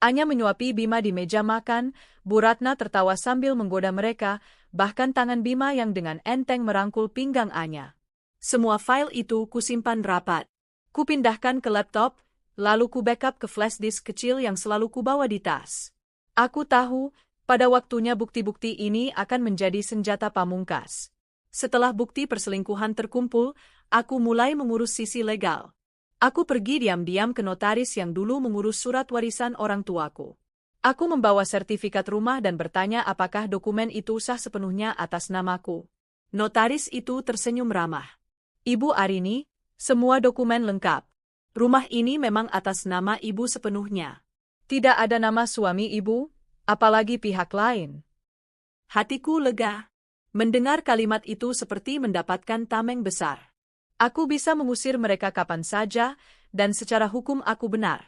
Anya menyuapi Bima di meja makan, Bu Ratna tertawa sambil menggoda mereka, bahkan tangan Bima yang dengan enteng merangkul pinggang Anya.
Semua file itu kusimpan rapat.
Kupindahkan ke laptop, lalu ku backup ke flash disk kecil yang selalu kubawa di tas. Aku tahu, pada waktunya bukti-bukti ini akan menjadi senjata pamungkas. Setelah bukti perselingkuhan terkumpul, aku mulai mengurus sisi legal. Aku pergi diam-diam ke notaris yang dulu mengurus surat warisan orang tuaku. Aku membawa sertifikat rumah dan bertanya apakah dokumen itu sah sepenuhnya atas namaku.
Notaris itu tersenyum ramah.
Ibu Arini, semua dokumen lengkap.
Rumah ini memang atas nama ibu sepenuhnya.
Tidak ada nama suami ibu, apalagi pihak lain.
Hatiku lega. Mendengar kalimat itu seperti mendapatkan tameng besar.
Aku bisa mengusir mereka kapan saja, dan secara hukum aku benar.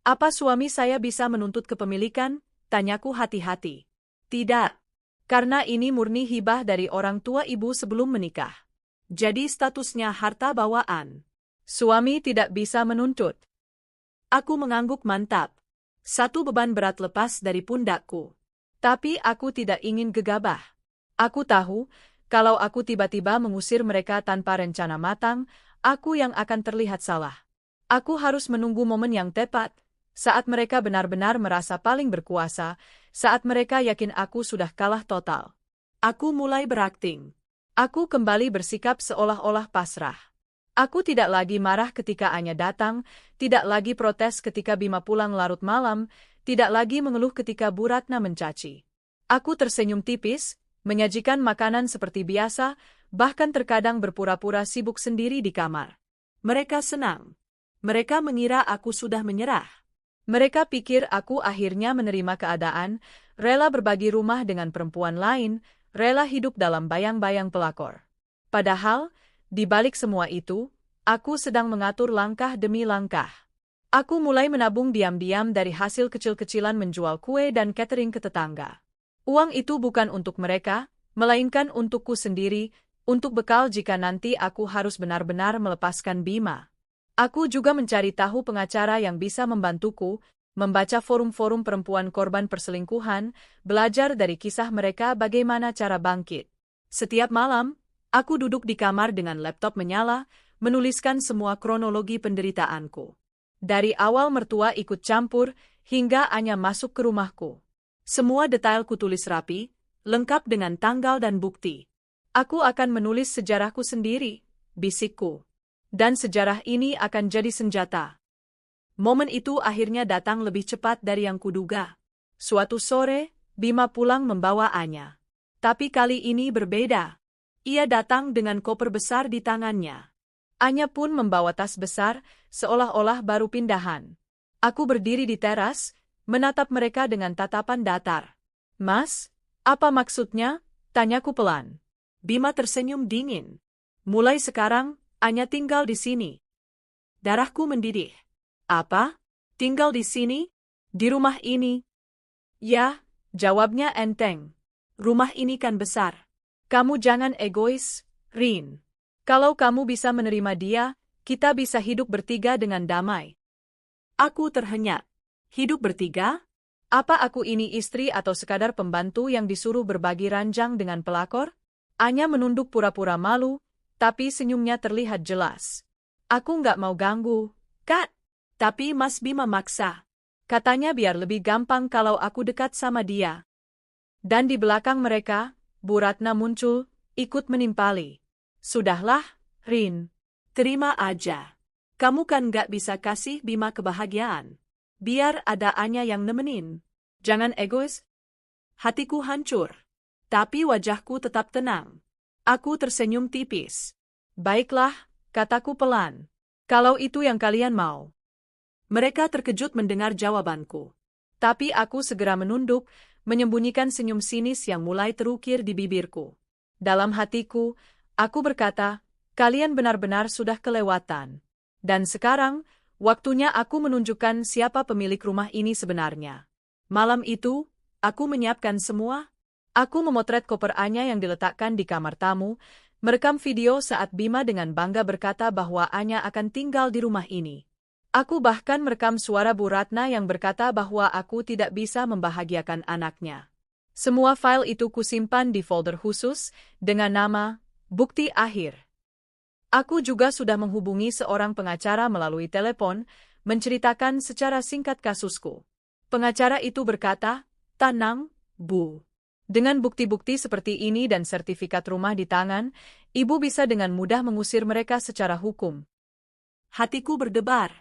Apa suami saya bisa menuntut kepemilikan? Tanyaku hati-hati.
Tidak.
Karena ini murni hibah dari orang tua ibu sebelum menikah.
Jadi statusnya harta bawaan.
Suami tidak bisa menuntut.
Aku mengangguk mantap. Satu beban berat lepas dari pundakku.
Tapi aku tidak ingin gegabah. Aku tahu, kalau aku tiba-tiba mengusir mereka tanpa rencana matang, aku yang akan terlihat salah. Aku harus menunggu momen yang tepat, saat mereka benar-benar merasa paling berkuasa, saat mereka yakin aku sudah kalah total.
Aku mulai berakting.
Aku kembali bersikap seolah-olah pasrah. Aku tidak lagi marah ketika Anya datang, tidak lagi protes ketika Bima pulang larut malam, tidak lagi mengeluh ketika Bu Ratna mencaci. Aku tersenyum tipis, menyajikan makanan seperti biasa, bahkan terkadang berpura-pura sibuk sendiri di kamar.
Mereka senang. Mereka mengira aku sudah menyerah.
Mereka pikir aku akhirnya menerima keadaan, rela berbagi rumah dengan perempuan lain, rela hidup dalam bayang-bayang pelakor. Padahal, di balik semua itu, aku sedang mengatur langkah demi langkah. Aku mulai menabung diam-diam dari hasil kecil-kecilan menjual kue dan catering ke tetangga. Uang itu bukan untuk mereka, melainkan untukku sendiri, untuk bekal jika nanti aku harus benar-benar melepaskan Bima. Aku juga mencari tahu pengacara yang bisa membantuku, membaca forum-forum perempuan korban perselingkuhan, belajar dari kisah mereka bagaimana cara bangkit. Setiap malam, aku duduk di kamar dengan laptop menyala, menuliskan semua kronologi penderitaanku. Dari awal mertua ikut campur, hingga Anya masuk ke rumahku. Semua detail kutulis rapi, lengkap dengan tanggal dan bukti. Aku akan menulis sejarahku sendiri, bisikku. Dan sejarah ini akan jadi senjata. Momen itu akhirnya datang lebih cepat dari yang kuduga. Suatu sore, Bima pulang membawa Anya. Tapi kali ini berbeda. Ia datang dengan koper besar di tangannya. Anya pun membawa tas besar, seolah-olah baru pindahan. Aku berdiri di teras, menatap mereka dengan tatapan datar. Mas, apa maksudnya? Tanyaku pelan.
Bima tersenyum dingin. Mulai sekarang, Anya tinggal di sini. Darahku mendidih. Apa? Tinggal di sini? Di rumah ini?
Ya, jawabnya enteng.
Rumah ini kan besar.
Kamu jangan egois, Rin. Kalau kamu bisa menerima dia, kita bisa hidup bertiga dengan damai.
Aku terhenyak. Hidup bertiga?
Apa aku ini istri atau sekadar pembantu yang disuruh berbagi ranjang dengan pelakor? Anya menunduk pura-pura malu, tapi senyumnya terlihat jelas. Aku nggak mau ganggu, Kak.
Tapi Mas Bima maksa.
Katanya biar lebih gampang kalau aku dekat sama dia. Dan di belakang mereka, Bu Ratna muncul, ikut menimpali. Sudahlah, Rin.
Terima aja. Kamu kan nggak bisa kasih Bima kebahagiaan. Biar ada Anya yang nemenin.
Jangan egois.
Hatiku hancur. Tapi wajahku tetap tenang. Aku tersenyum tipis.
Baiklah, kataku pelan. Kalau itu yang kalian mau.
Mereka terkejut mendengar jawabanku.
Tapi aku segera menunduk, menyembunyikan senyum sinis yang mulai terukir di bibirku. Dalam hatiku, Aku berkata, kalian benar-benar sudah kelewatan. Dan sekarang, waktunya aku menunjukkan siapa pemilik rumah ini sebenarnya. Malam itu, aku menyiapkan semua. Aku memotret koper Anya yang diletakkan di kamar tamu, merekam video saat Bima dengan bangga berkata bahwa Anya akan tinggal di rumah ini. Aku bahkan merekam suara Bu Ratna yang berkata bahwa aku tidak bisa membahagiakan anaknya. Semua file itu kusimpan di folder khusus, dengan nama, Bukti Akhir. Aku juga sudah menghubungi seorang pengacara melalui telepon, menceritakan secara singkat kasusku. Pengacara itu berkata, tenang, Bu. Dengan bukti-bukti seperti ini dan sertifikat rumah di tangan, Ibu bisa dengan mudah mengusir mereka secara hukum.
Hatiku berdebar.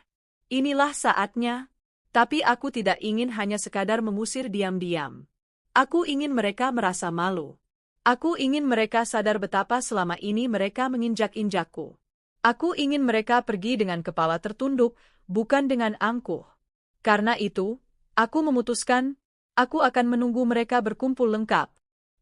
Inilah saatnya, tapi aku tidak ingin hanya sekadar mengusir diam-diam. Aku ingin mereka merasa malu. Aku ingin mereka sadar betapa selama ini mereka menginjak-injakku. Aku ingin mereka pergi dengan kepala tertunduk, bukan dengan angkuh. Karena itu, aku memutuskan, aku akan menunggu mereka berkumpul lengkap.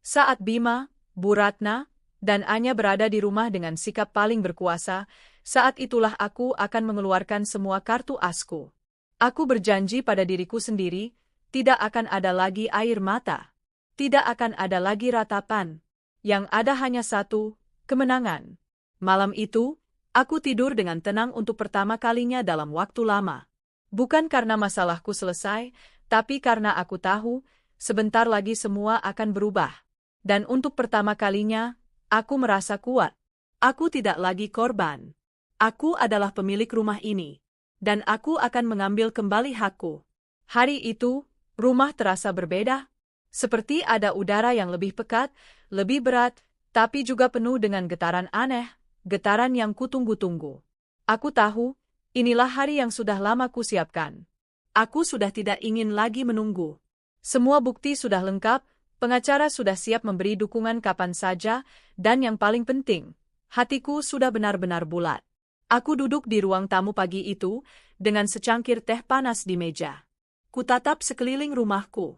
Saat Bima, Bu Ratna, dan Anya berada di rumah dengan sikap paling berkuasa, saat itulah aku akan mengeluarkan semua kartu asku. Aku berjanji pada diriku sendiri, tidak akan ada lagi air mata. Tidak akan ada lagi ratapan. Yang ada hanya satu, kemenangan. Malam itu, aku tidur dengan tenang untuk pertama kalinya dalam waktu lama. Bukan karena masalahku selesai, tapi karena aku tahu, sebentar lagi semua akan berubah. Dan untuk pertama kalinya, aku merasa kuat. Aku tidak lagi korban. Aku adalah pemilik rumah ini. Dan aku akan mengambil kembali hakku. Hari itu, rumah terasa berbeda. Seperti ada udara yang lebih pekat, lebih berat, tapi juga penuh dengan getaran aneh, getaran yang kutunggu-tunggu. Aku tahu, inilah hari yang sudah lama kusiapkan. Aku sudah tidak ingin lagi menunggu. Semua bukti sudah lengkap, pengacara sudah siap memberi dukungan kapan saja, dan yang paling penting, hatiku sudah benar-benar bulat. Aku duduk di ruang tamu pagi itu, dengan secangkir teh panas di meja. Kutatap sekeliling rumahku.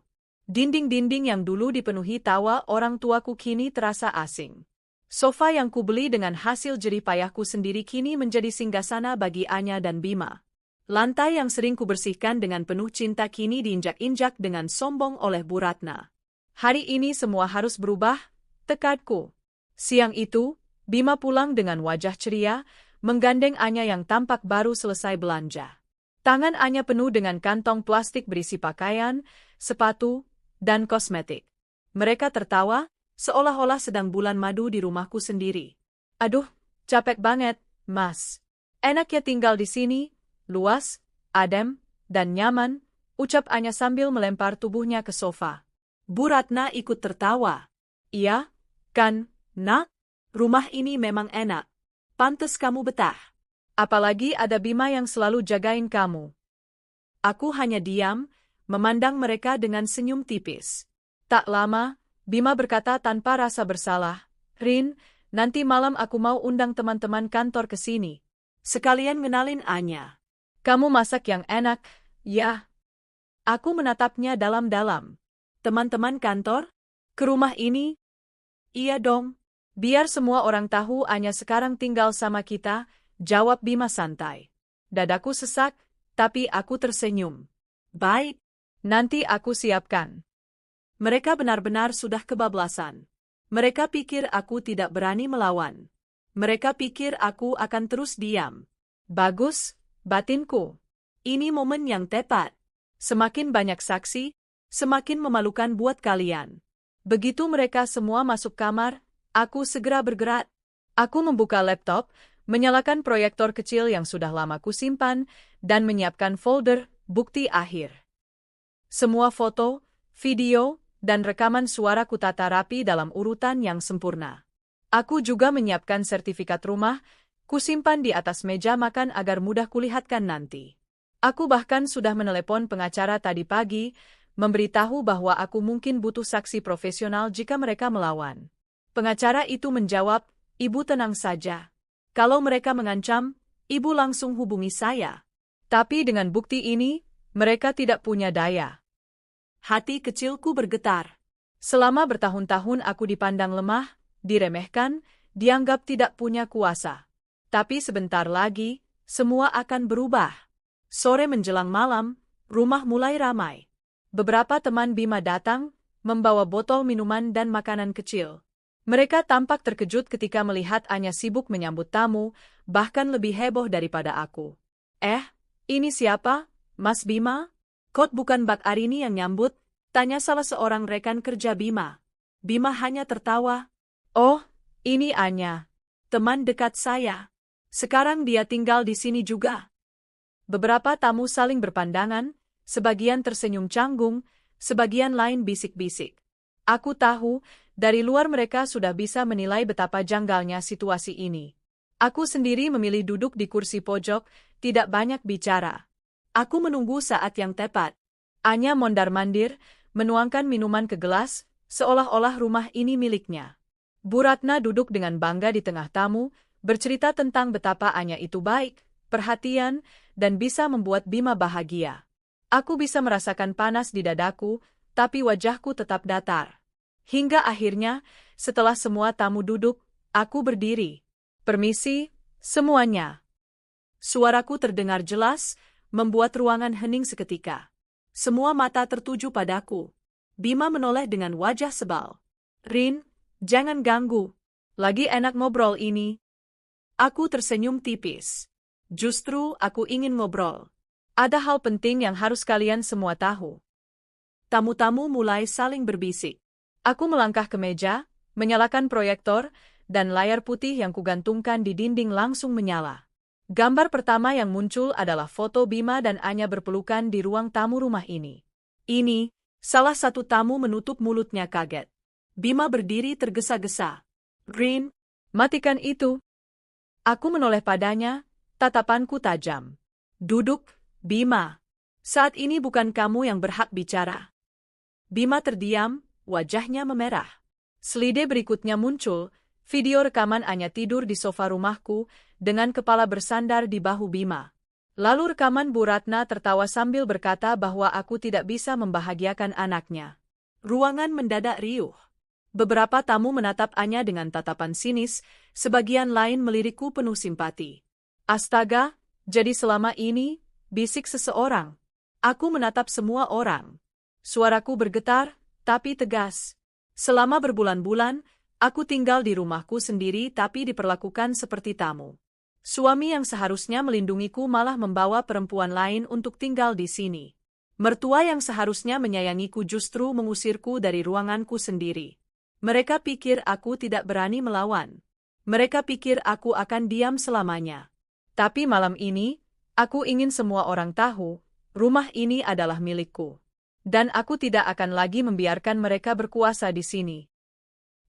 Dinding-dinding yang dulu dipenuhi tawa orang tuaku kini terasa asing. Sofa yang kubeli dengan hasil jerih payahku sendiri kini menjadi singgasana bagi Anya dan Bima. Lantai yang sering kubersihkan dengan penuh cinta kini diinjak-injak dengan sombong oleh Bu Ratna. Hari ini semua harus berubah, tekadku. Siang itu, Bima pulang dengan wajah ceria, menggandeng Anya yang tampak baru selesai belanja. Tangan Anya penuh dengan kantong plastik berisi pakaian, sepatu, dan kosmetik. Mereka tertawa, seolah-olah sedang bulan madu di rumahku sendiri. Aduh, capek banget, Mas. Enak ya tinggal di sini, luas, adem, dan nyaman, ucap Anya sambil melempar tubuhnya ke sofa. Bu Ratna ikut tertawa. Iya, kan, Nak? Rumah ini memang enak. Pantes kamu betah. Apalagi ada Bima yang selalu jagain kamu. Aku hanya diam, memandang mereka dengan senyum tipis. Tak lama, Bima berkata tanpa rasa bersalah, Rin, nanti malam aku mau undang teman-teman kantor ke sini. Sekalian ngenalin Anya. Kamu masak yang enak, ya. Aku menatapnya dalam-dalam. Teman-teman kantor? Ke rumah ini? Iya dong. Biar semua orang tahu Anya sekarang tinggal sama kita, jawab Bima santai. Dadaku sesak, tapi aku tersenyum. Baik, nanti aku siapkan. Mereka benar-benar sudah kebablasan. Mereka pikir aku tidak berani melawan. Mereka pikir aku akan terus diam. Bagus, batinku. Ini momen yang tepat. Semakin banyak saksi, semakin memalukan buat kalian. Begitu mereka semua masuk kamar, aku segera bergerak. Aku membuka laptop, menyalakan proyektor kecil yang sudah lama kusimpan, dan menyiapkan folder bukti akhir. Semua foto, video, dan rekaman suara kutata rapi dalam urutan yang sempurna. Aku juga menyiapkan sertifikat rumah, kusimpan di atas meja makan agar mudah kulihatkan nanti. Aku bahkan sudah menelepon pengacara tadi pagi, memberitahu bahwa aku mungkin butuh saksi profesional jika mereka melawan. Pengacara itu menjawab, Ibu tenang saja. Kalau mereka mengancam, Ibu langsung hubungi saya. Tapi dengan bukti ini, mereka tidak punya daya. Hati kecilku bergetar. Selama bertahun-tahun aku dipandang lemah, diremehkan,
dianggap tidak punya kuasa. Tapi sebentar lagi, semua akan berubah. Sore menjelang malam, rumah mulai ramai. Beberapa teman Bima datang, membawa botol minuman dan makanan kecil. Mereka tampak terkejut ketika melihat Anya sibuk menyambut tamu, bahkan lebih heboh daripada aku. Ini siapa, Mas Bima? Kok bukan Bak Arini yang nyambut? Tanya salah seorang rekan kerja Bima. Bima hanya tertawa. Oh, ini Anya. Teman dekat saya. Sekarang dia tinggal di sini juga. Beberapa tamu saling berpandangan, sebagian tersenyum canggung, sebagian lain bisik-bisik. Aku tahu, dari luar mereka sudah bisa menilai betapa janggalnya situasi ini. Aku sendiri memilih duduk di kursi pojok, tidak banyak bicara. Aku menunggu saat yang tepat. Anya mondar-mandir, menuangkan minuman ke gelas, seolah-olah rumah ini miliknya. Bu Ratna duduk dengan bangga di tengah tamu, bercerita tentang betapa Anya itu baik, perhatian, dan bisa membuat Bima bahagia. Aku bisa merasakan panas di dadaku, tapi wajahku tetap datar. Hingga akhirnya, setelah semua tamu duduk, aku berdiri. Permisi, semuanya. Suaraku terdengar jelas, membuat ruangan hening seketika. Semua mata tertuju padaku. Bima menoleh dengan wajah sebal. Rin, jangan ganggu. Lagi enak ngobrol ini. Aku tersenyum tipis. Justru aku ingin ngobrol. Ada hal penting yang harus kalian semua tahu. Tamu-tamu mulai saling berbisik. Aku melangkah ke meja, menyalakan proyektor, dan layar putih yang kugantungkan di dinding langsung menyala. Gambar pertama yang muncul adalah foto Bima dan Anya berpelukan di ruang tamu rumah ini. Salah satu tamu menutup mulutnya kaget. Bima berdiri tergesa-gesa. Rin, matikan itu. Aku menoleh padanya, tatapanku tajam. Duduk, Bima. Saat ini bukan kamu yang berhak bicara. Bima terdiam, wajahnya memerah. Slide berikutnya muncul, video rekaman Anya tidur di sofa rumahku, dengan kepala bersandar di bahu Bima. Lalu rekaman Bu Ratna tertawa sambil berkata bahwa aku tidak bisa membahagiakan anaknya. Ruangan mendadak riuh. Beberapa tamu menatap Anya dengan tatapan sinis, sebagian lain melirikku penuh simpati. Astaga, jadi selama ini, bisik seseorang. Aku menatap semua orang. Suaraku bergetar, tapi tegas. Selama berbulan-bulan, aku tinggal di rumahku sendiri tapi diperlakukan seperti tamu. Suami yang seharusnya melindungiku malah membawa perempuan lain untuk tinggal di sini. Mertua yang seharusnya menyayangiku justru mengusirku dari ruanganku sendiri. Mereka pikir aku tidak berani melawan. Mereka pikir aku akan diam selamanya. Tapi malam ini, aku ingin semua orang tahu, rumah ini adalah milikku. Dan aku tidak akan lagi membiarkan mereka berkuasa di sini.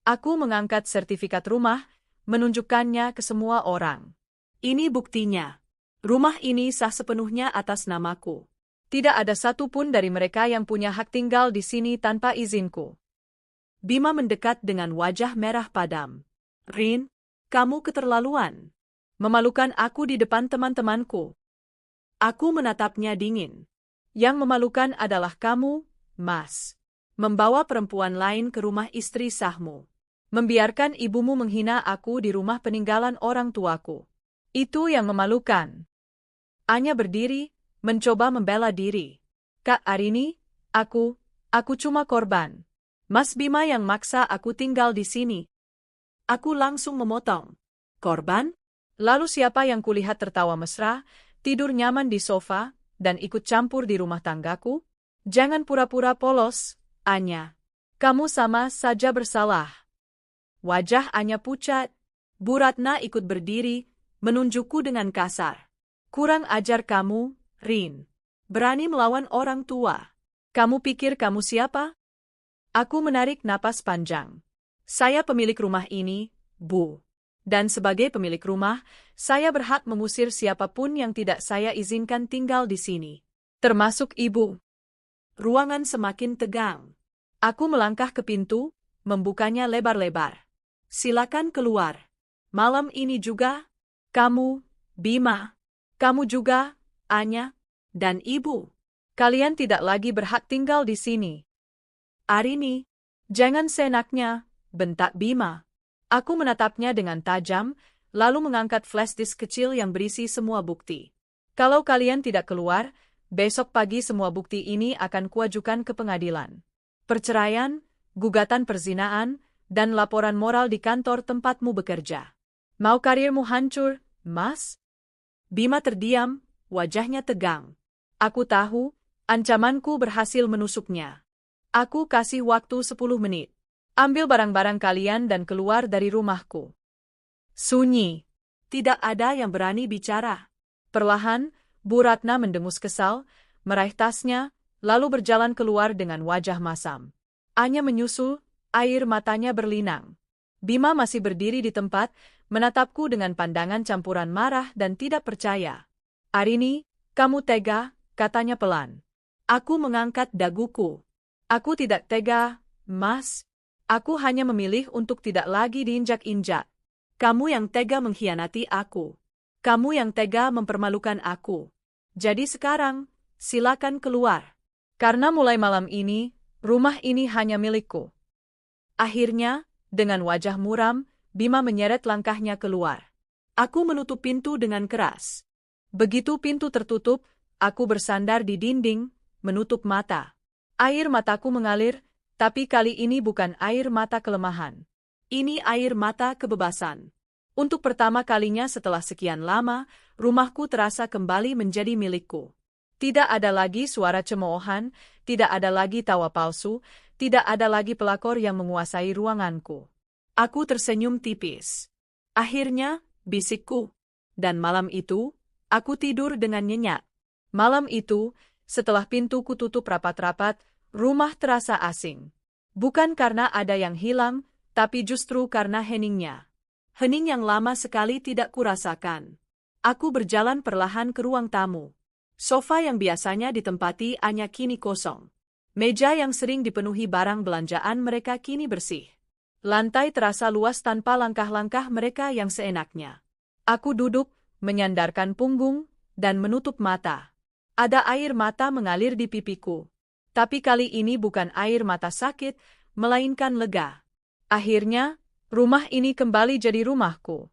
Aku mengangkat sertifikat rumah, menunjukkannya ke semua orang. Ini buktinya. Rumah ini sah sepenuhnya atas namaku. Tidak ada satupun dari mereka yang punya hak tinggal di sini tanpa izinku. Bima mendekat dengan wajah merah padam. Rin, kamu keterlaluan. Memalukan aku di depan teman-temanku. Aku menatapnya dingin. Yang memalukan adalah kamu, Mas. Membawa perempuan lain ke rumah istri sahmu. Membiarkan ibumu menghina aku di rumah peninggalan orang tuaku. Itu yang memalukan. Anya berdiri, mencoba membela diri. Kak Arini, aku cuma korban. Mas Bima yang maksa aku tinggal di sini. Aku langsung memotong. Korban? Lalu siapa yang kulihat tertawa mesra, tidur nyaman di sofa, dan ikut campur di rumah tanggaku? Jangan pura-pura polos, Anya. Kamu sama saja bersalah. Wajah Anya pucat. Bu Ratna ikut berdiri, menunjukku dengan kasar. Kurang ajar kamu, Rin. Berani melawan orang tua. Kamu pikir kamu siapa? Aku menarik napas panjang. Saya pemilik rumah ini, Bu. Dan sebagai pemilik rumah, saya berhak mengusir siapapun yang tidak saya izinkan tinggal di sini. Termasuk ibu. Ruangan semakin tegang. Aku melangkah ke pintu, membukanya lebar-lebar. Silakan keluar. Malam ini juga, kamu, Bima, kamu juga, Anya, dan ibu. Kalian tidak lagi berhak tinggal di sini. Arini, jangan seenaknya, bentak Bima. Aku menatapnya dengan tajam, lalu mengangkat flash disk kecil yang berisi semua bukti. Kalau kalian tidak keluar, besok pagi semua bukti ini akan kuajukan ke pengadilan. Perceraian, gugatan perzinaan, dan laporan moral di kantor tempatmu bekerja. Mau karirmu hancur, Mas? Bima terdiam, wajahnya tegang. Aku tahu, ancamanku berhasil menusuknya. Aku kasih waktu 10 menit. Ambil barang-barang kalian dan keluar dari rumahku. Sunyi.
Tidak ada yang berani bicara.
Perlahan, Bu Ratna mendengus kesal, meraih tasnya, lalu berjalan keluar dengan wajah masam. Anya menyusul, air matanya berlinang. Bima masih berdiri di tempat, menatapku dengan pandangan campuran marah dan tidak percaya. Arini, kamu tega, katanya pelan. Aku mengangkat daguku. Aku tidak tega, Mas. Aku hanya memilih untuk tidak lagi diinjak-injak. Kamu yang tega mengkhianati aku. Kamu yang tega mempermalukan aku. Jadi sekarang, silakan keluar. Karena mulai malam ini, rumah ini hanya milikku. Akhirnya, dengan wajah muram, Bima menyeret langkahnya keluar. Aku menutup pintu dengan keras. Begitu pintu tertutup, aku bersandar di dinding, menutup mata. Air mataku mengalir, tapi kali ini bukan air mata kelemahan. Ini air mata kebebasan. Untuk pertama kalinya setelah sekian lama, rumahku terasa kembali menjadi milikku. Tidak ada lagi suara cemoohan, tidak ada lagi tawa palsu, tidak ada lagi pelakor yang menguasai ruanganku. Aku tersenyum tipis. Akhirnya, bisikku. Dan malam itu, aku tidur dengan nyenyak. Malam itu, setelah pintuku tutup rapat-rapat, rumah terasa asing. Bukan karena ada yang hilang, tapi justru karena heningnya. Hening yang lama sekali tidak kurasakan. Aku berjalan perlahan ke ruang tamu. Sofa yang biasanya ditempati Anya kini kosong. Meja yang sering dipenuhi barang belanjaan mereka kini bersih. Lantai terasa luas tanpa langkah-langkah mereka yang seenaknya. Aku duduk, menyandarkan punggung, dan menutup mata. Ada air mata mengalir di pipiku. Tapi kali ini bukan air mata sakit, melainkan lega. Akhirnya, rumah ini kembali jadi rumahku.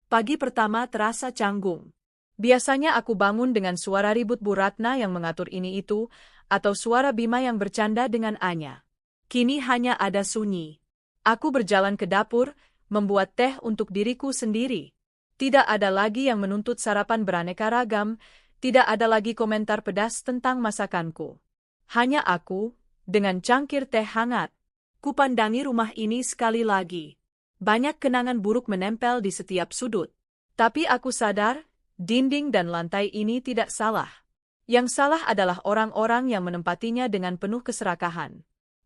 Pagi pertama terasa canggung. Biasanya aku bangun dengan suara ribut Bu Ratna yang mengatur ini itu, atau suara Bima yang bercanda dengan Anya. Kini hanya ada sunyi. Aku berjalan ke dapur, membuat teh untuk diriku sendiri. Tidak ada lagi yang menuntut sarapan beraneka ragam, tidak ada lagi komentar pedas tentang masakanku. Hanya aku, dengan cangkir teh hangat. Kupandangi rumah ini sekali lagi. Banyak kenangan buruk menempel di setiap sudut. Tapi aku sadar, dinding dan lantai ini tidak salah. Yang salah adalah orang-orang yang menempatinya dengan penuh keserakahan.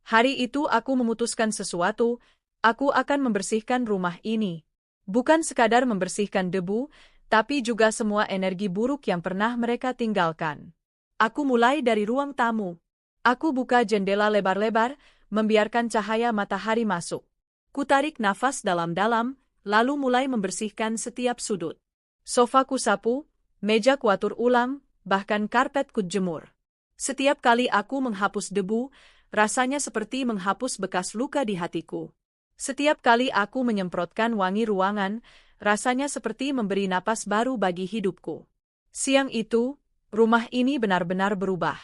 Hari itu aku memutuskan sesuatu, aku akan membersihkan rumah ini. Bukan sekadar membersihkan debu, tapi juga semua energi buruk yang pernah mereka tinggalkan. Aku mulai dari ruang tamu. Aku buka jendela lebar-lebar, membiarkan cahaya matahari masuk. Kutarik nafas dalam-dalam, lalu mulai membersihkan setiap sudut. Sofa kusapu, meja kuatur ulang, bahkan karpet kujemur. Setiap kali aku menghapus debu, rasanya seperti menghapus bekas luka di hatiku. Setiap kali aku menyemprotkan wangi ruangan, rasanya seperti memberi napas baru bagi hidupku. Siang itu, rumah ini benar-benar berubah.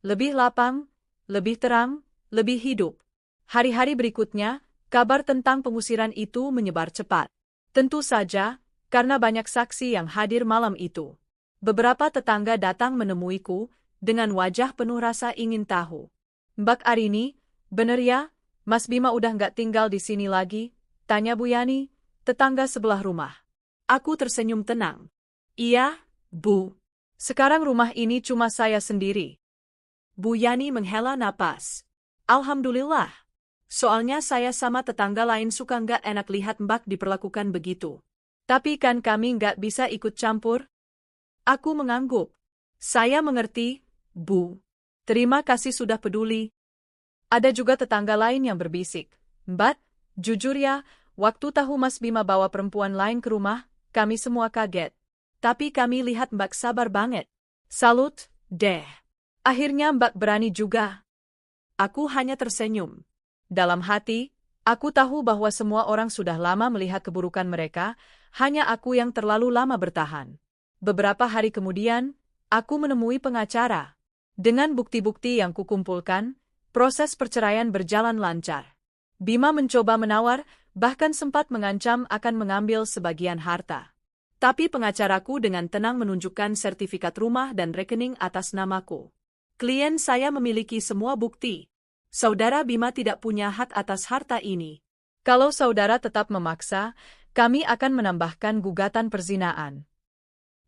Lebih lapang, lebih terang, lebih hidup. Hari-hari berikutnya, kabar tentang pengusiran itu menyebar cepat. Tentu saja, karena banyak saksi yang hadir malam itu. Beberapa tetangga datang menemuiku, dengan wajah penuh rasa ingin tahu. Mbak Arini, bener ya, Mas Bima udah nggak tinggal di sini lagi? Tanya Bu Yani, tetangga sebelah rumah. Aku tersenyum tenang. Iya, Bu. Sekarang rumah ini cuma saya sendiri. Bu Yani menghela napas. Alhamdulillah. Soalnya saya sama tetangga lain suka nggak enak lihat Mbak diperlakukan begitu. Tapi kan kami nggak bisa ikut campur. Aku mengangguk. Saya mengerti, Bu. Terima kasih sudah peduli. Ada juga tetangga lain yang berbisik. Mbak, jujur ya, waktu tahu Mas Bima bawa perempuan lain ke rumah, kami semua kaget. Tapi kami lihat Mbak sabar banget. Salut, deh. Akhirnya Mbak berani juga. Aku hanya tersenyum. Dalam hati, Aku tahu bahwa semua orang sudah lama melihat keburukan mereka, hanya aku yang terlalu lama bertahan. Beberapa hari kemudian, aku menemui pengacara. Dengan bukti-bukti yang kukumpulkan, proses perceraian berjalan lancar. Bima mencoba menawar, bahkan sempat mengancam akan mengambil sebagian harta. Tapi pengacaraku dengan tenang menunjukkan sertifikat rumah dan rekening atas namaku. Klien saya memiliki semua bukti. Saudara Bima tidak punya hak atas harta ini. Kalau saudara tetap memaksa, kami akan menambahkan gugatan perzinaan.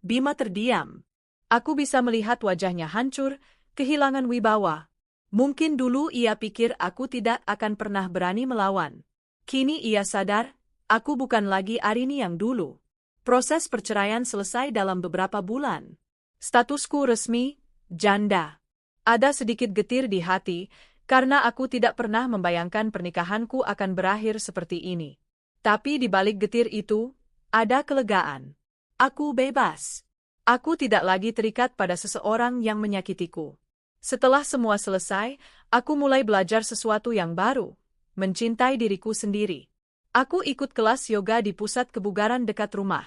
Bima terdiam.
Aku bisa melihat wajahnya hancur, kehilangan wibawa. Mungkin dulu ia pikir aku tidak akan pernah berani melawan. Kini ia sadar, aku bukan lagi Arini yang dulu. Proses perceraian selesai dalam beberapa bulan. Statusku resmi, janda. Ada sedikit getir di hati, karena aku tidak pernah membayangkan pernikahanku akan berakhir seperti ini. Tapi di balik getir itu, ada kelegaan. Aku bebas. Aku tidak lagi terikat pada seseorang yang menyakitiku. Setelah semua selesai, aku mulai belajar sesuatu yang baru, mencintai diriku sendiri. Aku ikut kelas yoga di pusat kebugaran dekat rumah.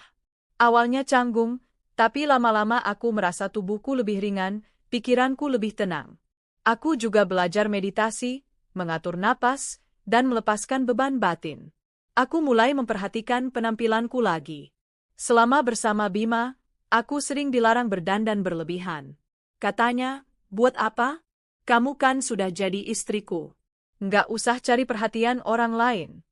Awalnya canggung, tapi lama-lama aku merasa tubuhku lebih ringan, pikiranku lebih tenang. Aku juga belajar meditasi, mengatur napas, dan melepaskan beban batin. Aku mulai memperhatikan penampilanku lagi. Selama bersama Bima, aku sering dilarang berdandan berlebihan. Katanya, "Buat apa? Kamu kan sudah jadi istriku. Nggak usah cari perhatian orang lain."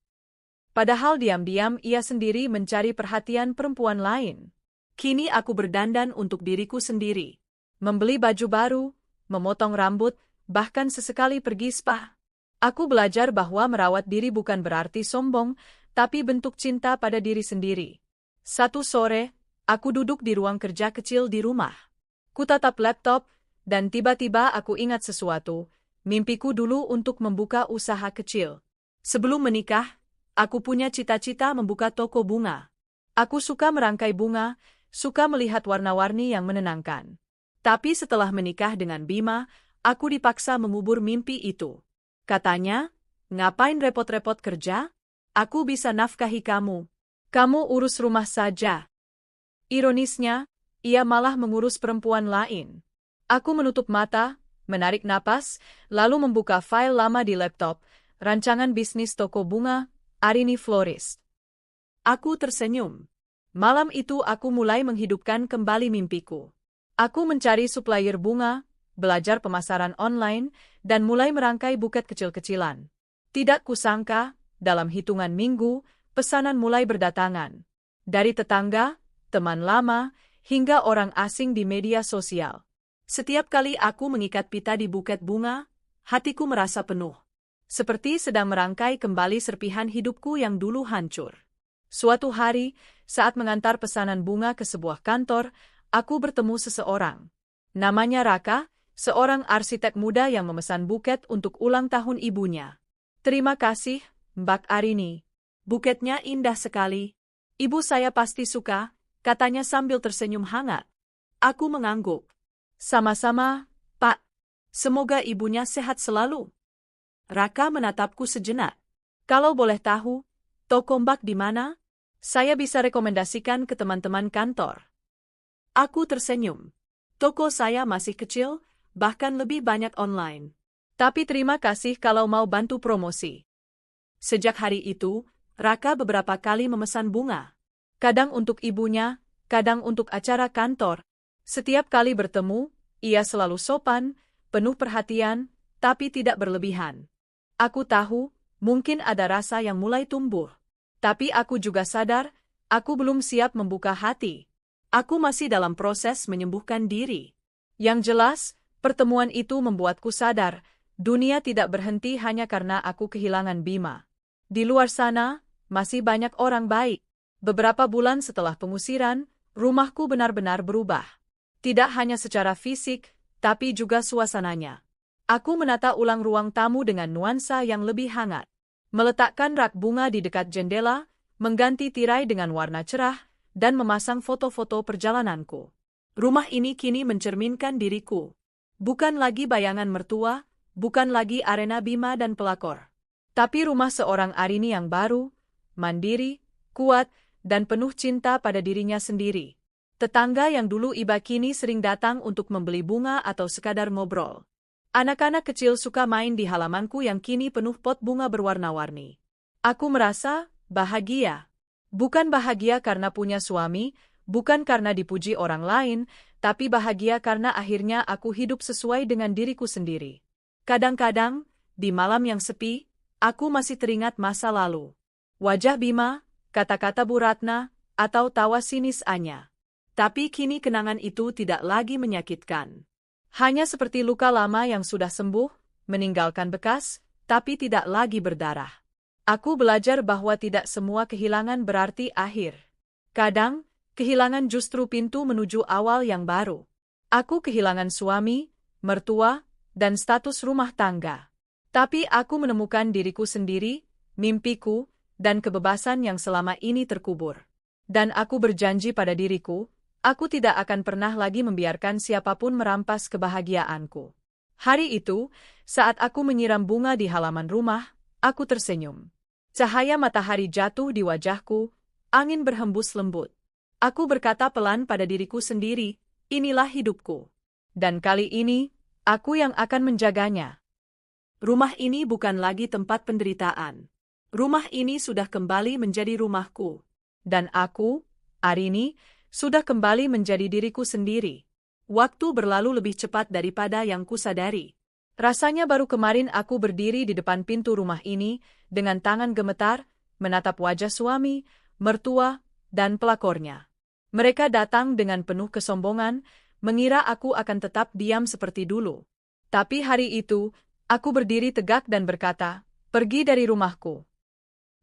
Padahal diam-diam ia sendiri mencari perhatian perempuan lain. Kini aku berdandan untuk diriku sendiri. Membeli baju baru, memotong rambut, bahkan sesekali pergi spa. Aku belajar bahwa merawat diri bukan berarti sombong, tapi bentuk cinta pada diri sendiri. Satu sore, aku duduk di ruang kerja kecil di rumah. Kutatap laptop, dan tiba-tiba aku ingat sesuatu, mimpiku dulu untuk membuka usaha kecil. Sebelum menikah, aku punya cita-cita membuka toko bunga. Aku suka merangkai bunga, suka melihat warna-warni yang menenangkan. Tapi setelah menikah dengan Bima, aku dipaksa mengubur mimpi itu. Katanya, "Ngapain repot-repot kerja? Aku bisa nafkahi kamu. Kamu urus rumah saja." Ironisnya, ia malah mengurus perempuan lain. Aku menutup mata, menarik napas, lalu membuka file lama di laptop, rancangan bisnis toko bunga, Arini Florist. Aku tersenyum. Malam itu aku mulai menghidupkan kembali mimpiku. Aku mencari supplier bunga, belajar pemasaran online, dan mulai merangkai buket kecil-kecilan. Tidak kusangka, dalam hitungan minggu, pesanan mulai berdatangan. Dari tetangga, teman lama, hingga orang asing di media sosial. Setiap kali aku mengikat pita di buket bunga, hatiku merasa penuh. Seperti sedang merangkai kembali serpihan hidupku yang dulu hancur. Suatu hari, saat mengantar pesanan bunga ke sebuah kantor, aku bertemu seseorang. Namanya Raka, seorang arsitek muda yang memesan buket untuk ulang tahun ibunya. "Terima kasih, Mbak Arini. Buketnya indah sekali. Ibu saya pasti suka," katanya sambil tersenyum hangat. Aku mengangguk. "Sama-sama, Pak. Semoga ibunya sehat selalu." Raka menatapku sejenak. "Kalau boleh tahu, toko Mbak di mana? Saya bisa rekomendasikan ke teman-teman kantor." Aku tersenyum. "Toko saya masih kecil, bahkan lebih banyak online. Tapi terima kasih kalau mau bantu promosi." Sejak hari itu, Raka beberapa kali memesan bunga. Kadang untuk ibunya, kadang untuk acara kantor. Setiap kali bertemu, ia selalu sopan, penuh perhatian, tapi tidak berlebihan. Aku tahu, mungkin ada rasa yang mulai tumbuh. Tapi aku juga sadar, aku belum siap membuka hati. Aku masih dalam proses menyembuhkan diri. Yang jelas, pertemuan itu membuatku sadar, dunia tidak berhenti hanya karena aku kehilangan Bima. Di luar sana, masih banyak orang baik. Beberapa bulan setelah pengusiran, rumahku benar-benar berubah. Tidak hanya secara fisik, tapi juga suasananya. Aku menata ulang ruang tamu dengan nuansa yang lebih hangat. Meletakkan rak bunga di dekat jendela, mengganti tirai dengan warna cerah, dan memasang foto-foto perjalananku. Rumah ini kini mencerminkan diriku. Bukan lagi bayangan mertua, bukan lagi arena Bima dan pelakor. Tapi rumah seorang Arini yang baru, mandiri, kuat, dan penuh cinta pada dirinya sendiri. Tetangga yang dulu iba kini sering datang untuk membeli bunga atau sekadar ngobrol. Anak-anak kecil suka main di halamanku yang kini penuh pot bunga berwarna-warni. Aku merasa bahagia. Bukan bahagia karena punya suami, bukan karena dipuji orang lain, tapi bahagia karena akhirnya aku hidup sesuai dengan diriku sendiri. Kadang-kadang, di malam yang sepi, aku masih teringat masa lalu. Wajah Bima, kata-kata Bu Ratna, atau tawa sinis Anya. Tapi kini kenangan itu tidak lagi menyakitkan. Hanya seperti luka lama yang sudah sembuh, meninggalkan bekas, tapi tidak lagi berdarah. Aku belajar bahwa tidak semua kehilangan berarti akhir. Kadang, kehilangan justru pintu menuju awal yang baru. Aku kehilangan suami, mertua, dan status rumah tangga. Tapi aku menemukan diriku sendiri, mimpiku, dan kebebasan yang selama ini terkubur. Dan aku berjanji pada diriku, aku tidak akan pernah lagi membiarkan siapapun merampas kebahagiaanku. Hari itu, saat aku menyiram bunga di halaman rumah, aku tersenyum. Cahaya matahari jatuh di wajahku, angin berhembus lembut. Aku berkata pelan pada diriku sendiri, inilah hidupku. Dan kali ini, aku yang akan menjaganya. Rumah ini bukan lagi tempat penderitaan. Rumah ini sudah kembali menjadi rumahku. Dan aku, Arini, sudah kembali menjadi diriku sendiri. Waktu berlalu lebih cepat daripada yang kusadari. Rasanya baru kemarin aku berdiri di depan pintu rumah ini, dengan tangan gemetar, menatap wajah suami, mertua, dan pelakornya. Mereka datang dengan penuh kesombongan, mengira aku akan tetap diam seperti dulu. Tapi hari itu, aku berdiri tegak dan berkata, pergi dari rumahku.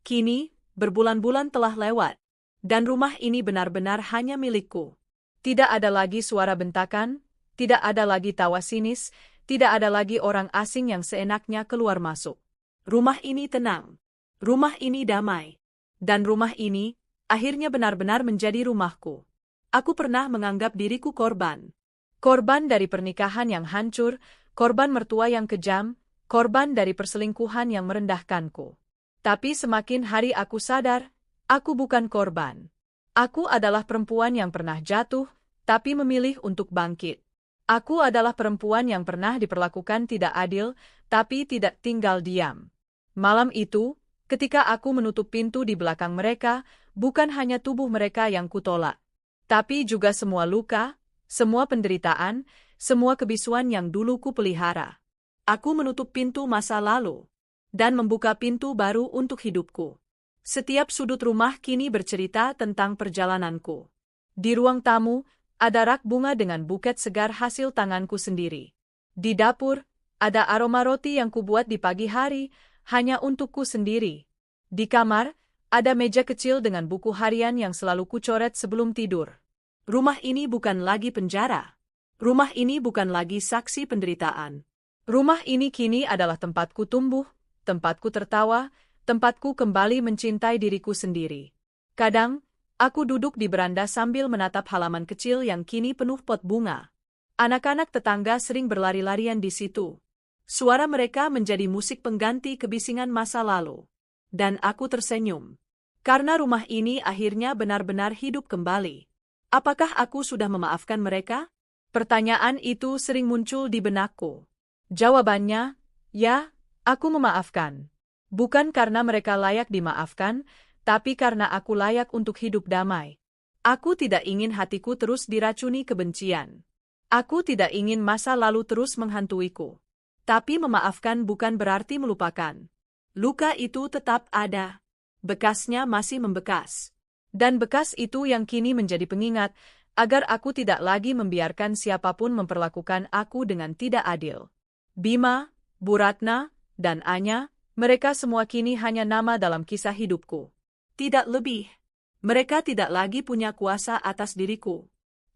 Kini, berbulan-bulan telah lewat, dan rumah ini benar-benar hanya milikku. Tidak ada lagi suara bentakan, tidak ada lagi tawa sinis, tidak ada lagi orang asing yang seenaknya keluar masuk. Rumah ini tenang, rumah ini damai, dan rumah ini akhirnya benar-benar menjadi rumahku. Aku pernah menganggap diriku korban. Korban dari pernikahan yang hancur, korban mertua yang kejam, korban dari perselingkuhan yang merendahkanku. Tapi semakin hari aku sadar, aku bukan korban. Aku adalah perempuan yang pernah jatuh, tapi memilih untuk bangkit. Aku adalah perempuan yang pernah diperlakukan tidak adil, tapi tidak tinggal diam. Malam itu, ketika aku menutup pintu di belakang mereka, bukan hanya tubuh mereka yang kutolak, tapi juga semua luka, semua penderitaan, semua kebisuan yang dulu kupelihara. Aku menutup pintu masa lalu dan membuka pintu baru untuk hidupku. Setiap sudut rumah kini bercerita tentang perjalananku. Di ruang tamu, ada rak bunga dengan buket segar hasil tanganku sendiri. Di dapur, ada aroma roti yang kubuat di pagi hari, hanya untukku sendiri. Di kamar, ada meja kecil dengan buku harian yang selalu kucoret sebelum tidur. Rumah ini bukan lagi penjara. Rumah ini bukan lagi saksi penderitaan. Rumah ini kini adalah tempatku tumbuh, tempatku tertawa, tempatku kembali mencintai diriku sendiri. Kadang, aku duduk di beranda sambil menatap halaman kecil yang kini penuh pot bunga. Anak-anak tetangga sering berlari-larian di situ. Suara mereka menjadi musik pengganti kebisingan masa lalu. Dan aku tersenyum. Karena rumah ini akhirnya benar-benar hidup kembali. Apakah aku sudah memaafkan mereka? Pertanyaan itu sering muncul di benakku. Jawabannya, ya, aku memaafkan. Bukan karena mereka layak dimaafkan, tapi karena aku layak untuk hidup damai. Aku tidak ingin hatiku terus diracuni kebencian. Aku tidak ingin masa lalu terus menghantuiku. Tapi memaafkan bukan berarti melupakan. Luka itu tetap ada. Bekasnya masih membekas. Dan bekas itu yang kini menjadi pengingat, agar aku tidak lagi membiarkan siapapun memperlakukan aku dengan tidak adil. Bima, Bu Ratna, dan Anya, mereka semua kini hanya nama dalam kisah hidupku. Tidak lebih. Mereka tidak lagi punya kuasa atas diriku.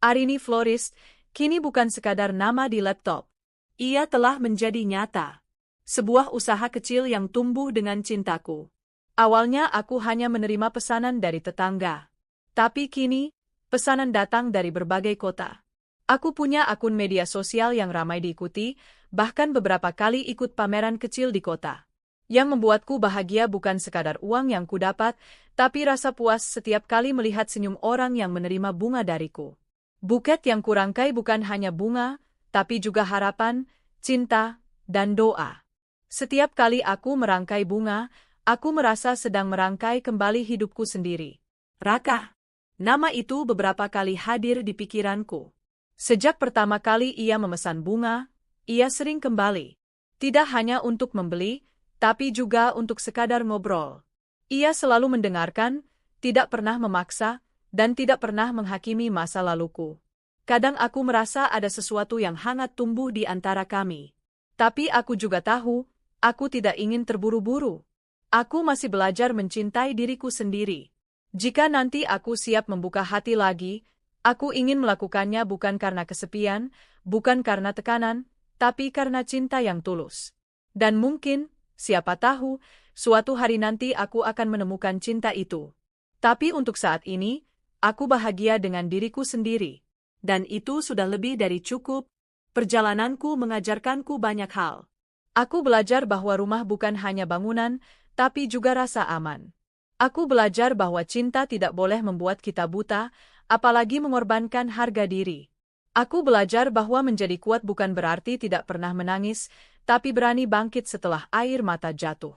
Arini Florist kini bukan sekadar nama di laptop. Ia telah menjadi nyata. Sebuah usaha kecil yang tumbuh dengan cintaku. Awalnya aku hanya menerima pesanan dari tetangga. Tapi kini, pesanan datang dari berbagai kota. Aku punya akun media sosial yang ramai diikuti, bahkan beberapa kali ikut pameran kecil di kota. Yang membuatku bahagia bukan sekadar uang yang kudapat, tapi rasa puas setiap kali melihat senyum orang yang menerima bunga dariku. Buket yang kurangkai bukan hanya bunga, tapi juga harapan, cinta, dan doa. Setiap kali aku merangkai bunga, aku merasa sedang merangkai kembali hidupku sendiri.
Raka. Nama itu beberapa kali hadir di pikiranku.
Sejak pertama kali ia memesan bunga, ia sering kembali. Tidak hanya untuk membeli, tapi juga untuk sekadar ngobrol. Ia selalu mendengarkan, tidak pernah memaksa, dan tidak pernah menghakimi masa laluku. Kadang aku merasa ada sesuatu yang hangat tumbuh di antara kami. Tapi aku juga tahu, aku tidak ingin terburu-buru. Aku masih belajar mencintai diriku sendiri. Jika nanti aku siap membuka hati lagi, aku ingin melakukannya bukan karena kesepian, bukan karena tekanan, tapi karena cinta yang tulus. Dan mungkin, siapa tahu, suatu hari nanti aku akan menemukan cinta itu. Tapi untuk saat ini, aku bahagia dengan diriku sendiri.
Dan itu sudah lebih dari cukup. Perjalananku mengajarkanku banyak hal.
Aku belajar bahwa rumah bukan hanya bangunan, tapi juga rasa aman. Aku belajar bahwa cinta tidak boleh membuat kita buta, apalagi mengorbankan harga diri. Aku belajar bahwa menjadi kuat bukan berarti tidak pernah menangis, tapi berani bangkit setelah air mata jatuh.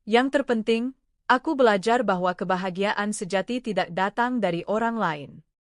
Yang terpenting, aku belajar bahwa kebahagiaan sejati tidak datang dari orang lain.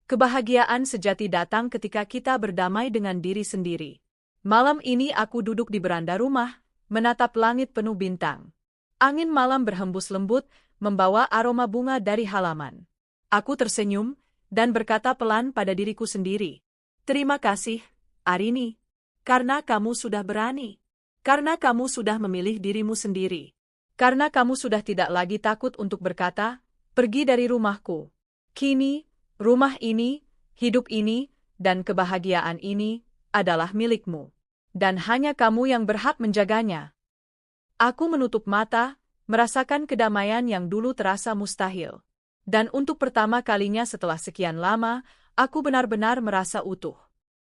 Kebahagiaan sejati datang ketika kita berdamai dengan diri sendiri. Malam ini aku duduk di beranda rumah, menatap langit penuh bintang. Angin malam berhembus lembut, membawa aroma bunga dari halaman. Aku tersenyum, dan berkata pelan pada diriku sendiri.
Terima kasih, Arini. Karena kamu sudah berani. Karena kamu sudah memilih dirimu sendiri.
Karena kamu sudah tidak lagi takut untuk berkata, pergi dari rumahku. Kini, rumah ini, hidup ini, dan kebahagiaan ini adalah milikmu. Dan hanya kamu yang berhak menjaganya. Aku menutup mata, merasakan kedamaian yang dulu terasa mustahil. Dan untuk pertama kalinya setelah sekian lama, aku benar-benar merasa utuh.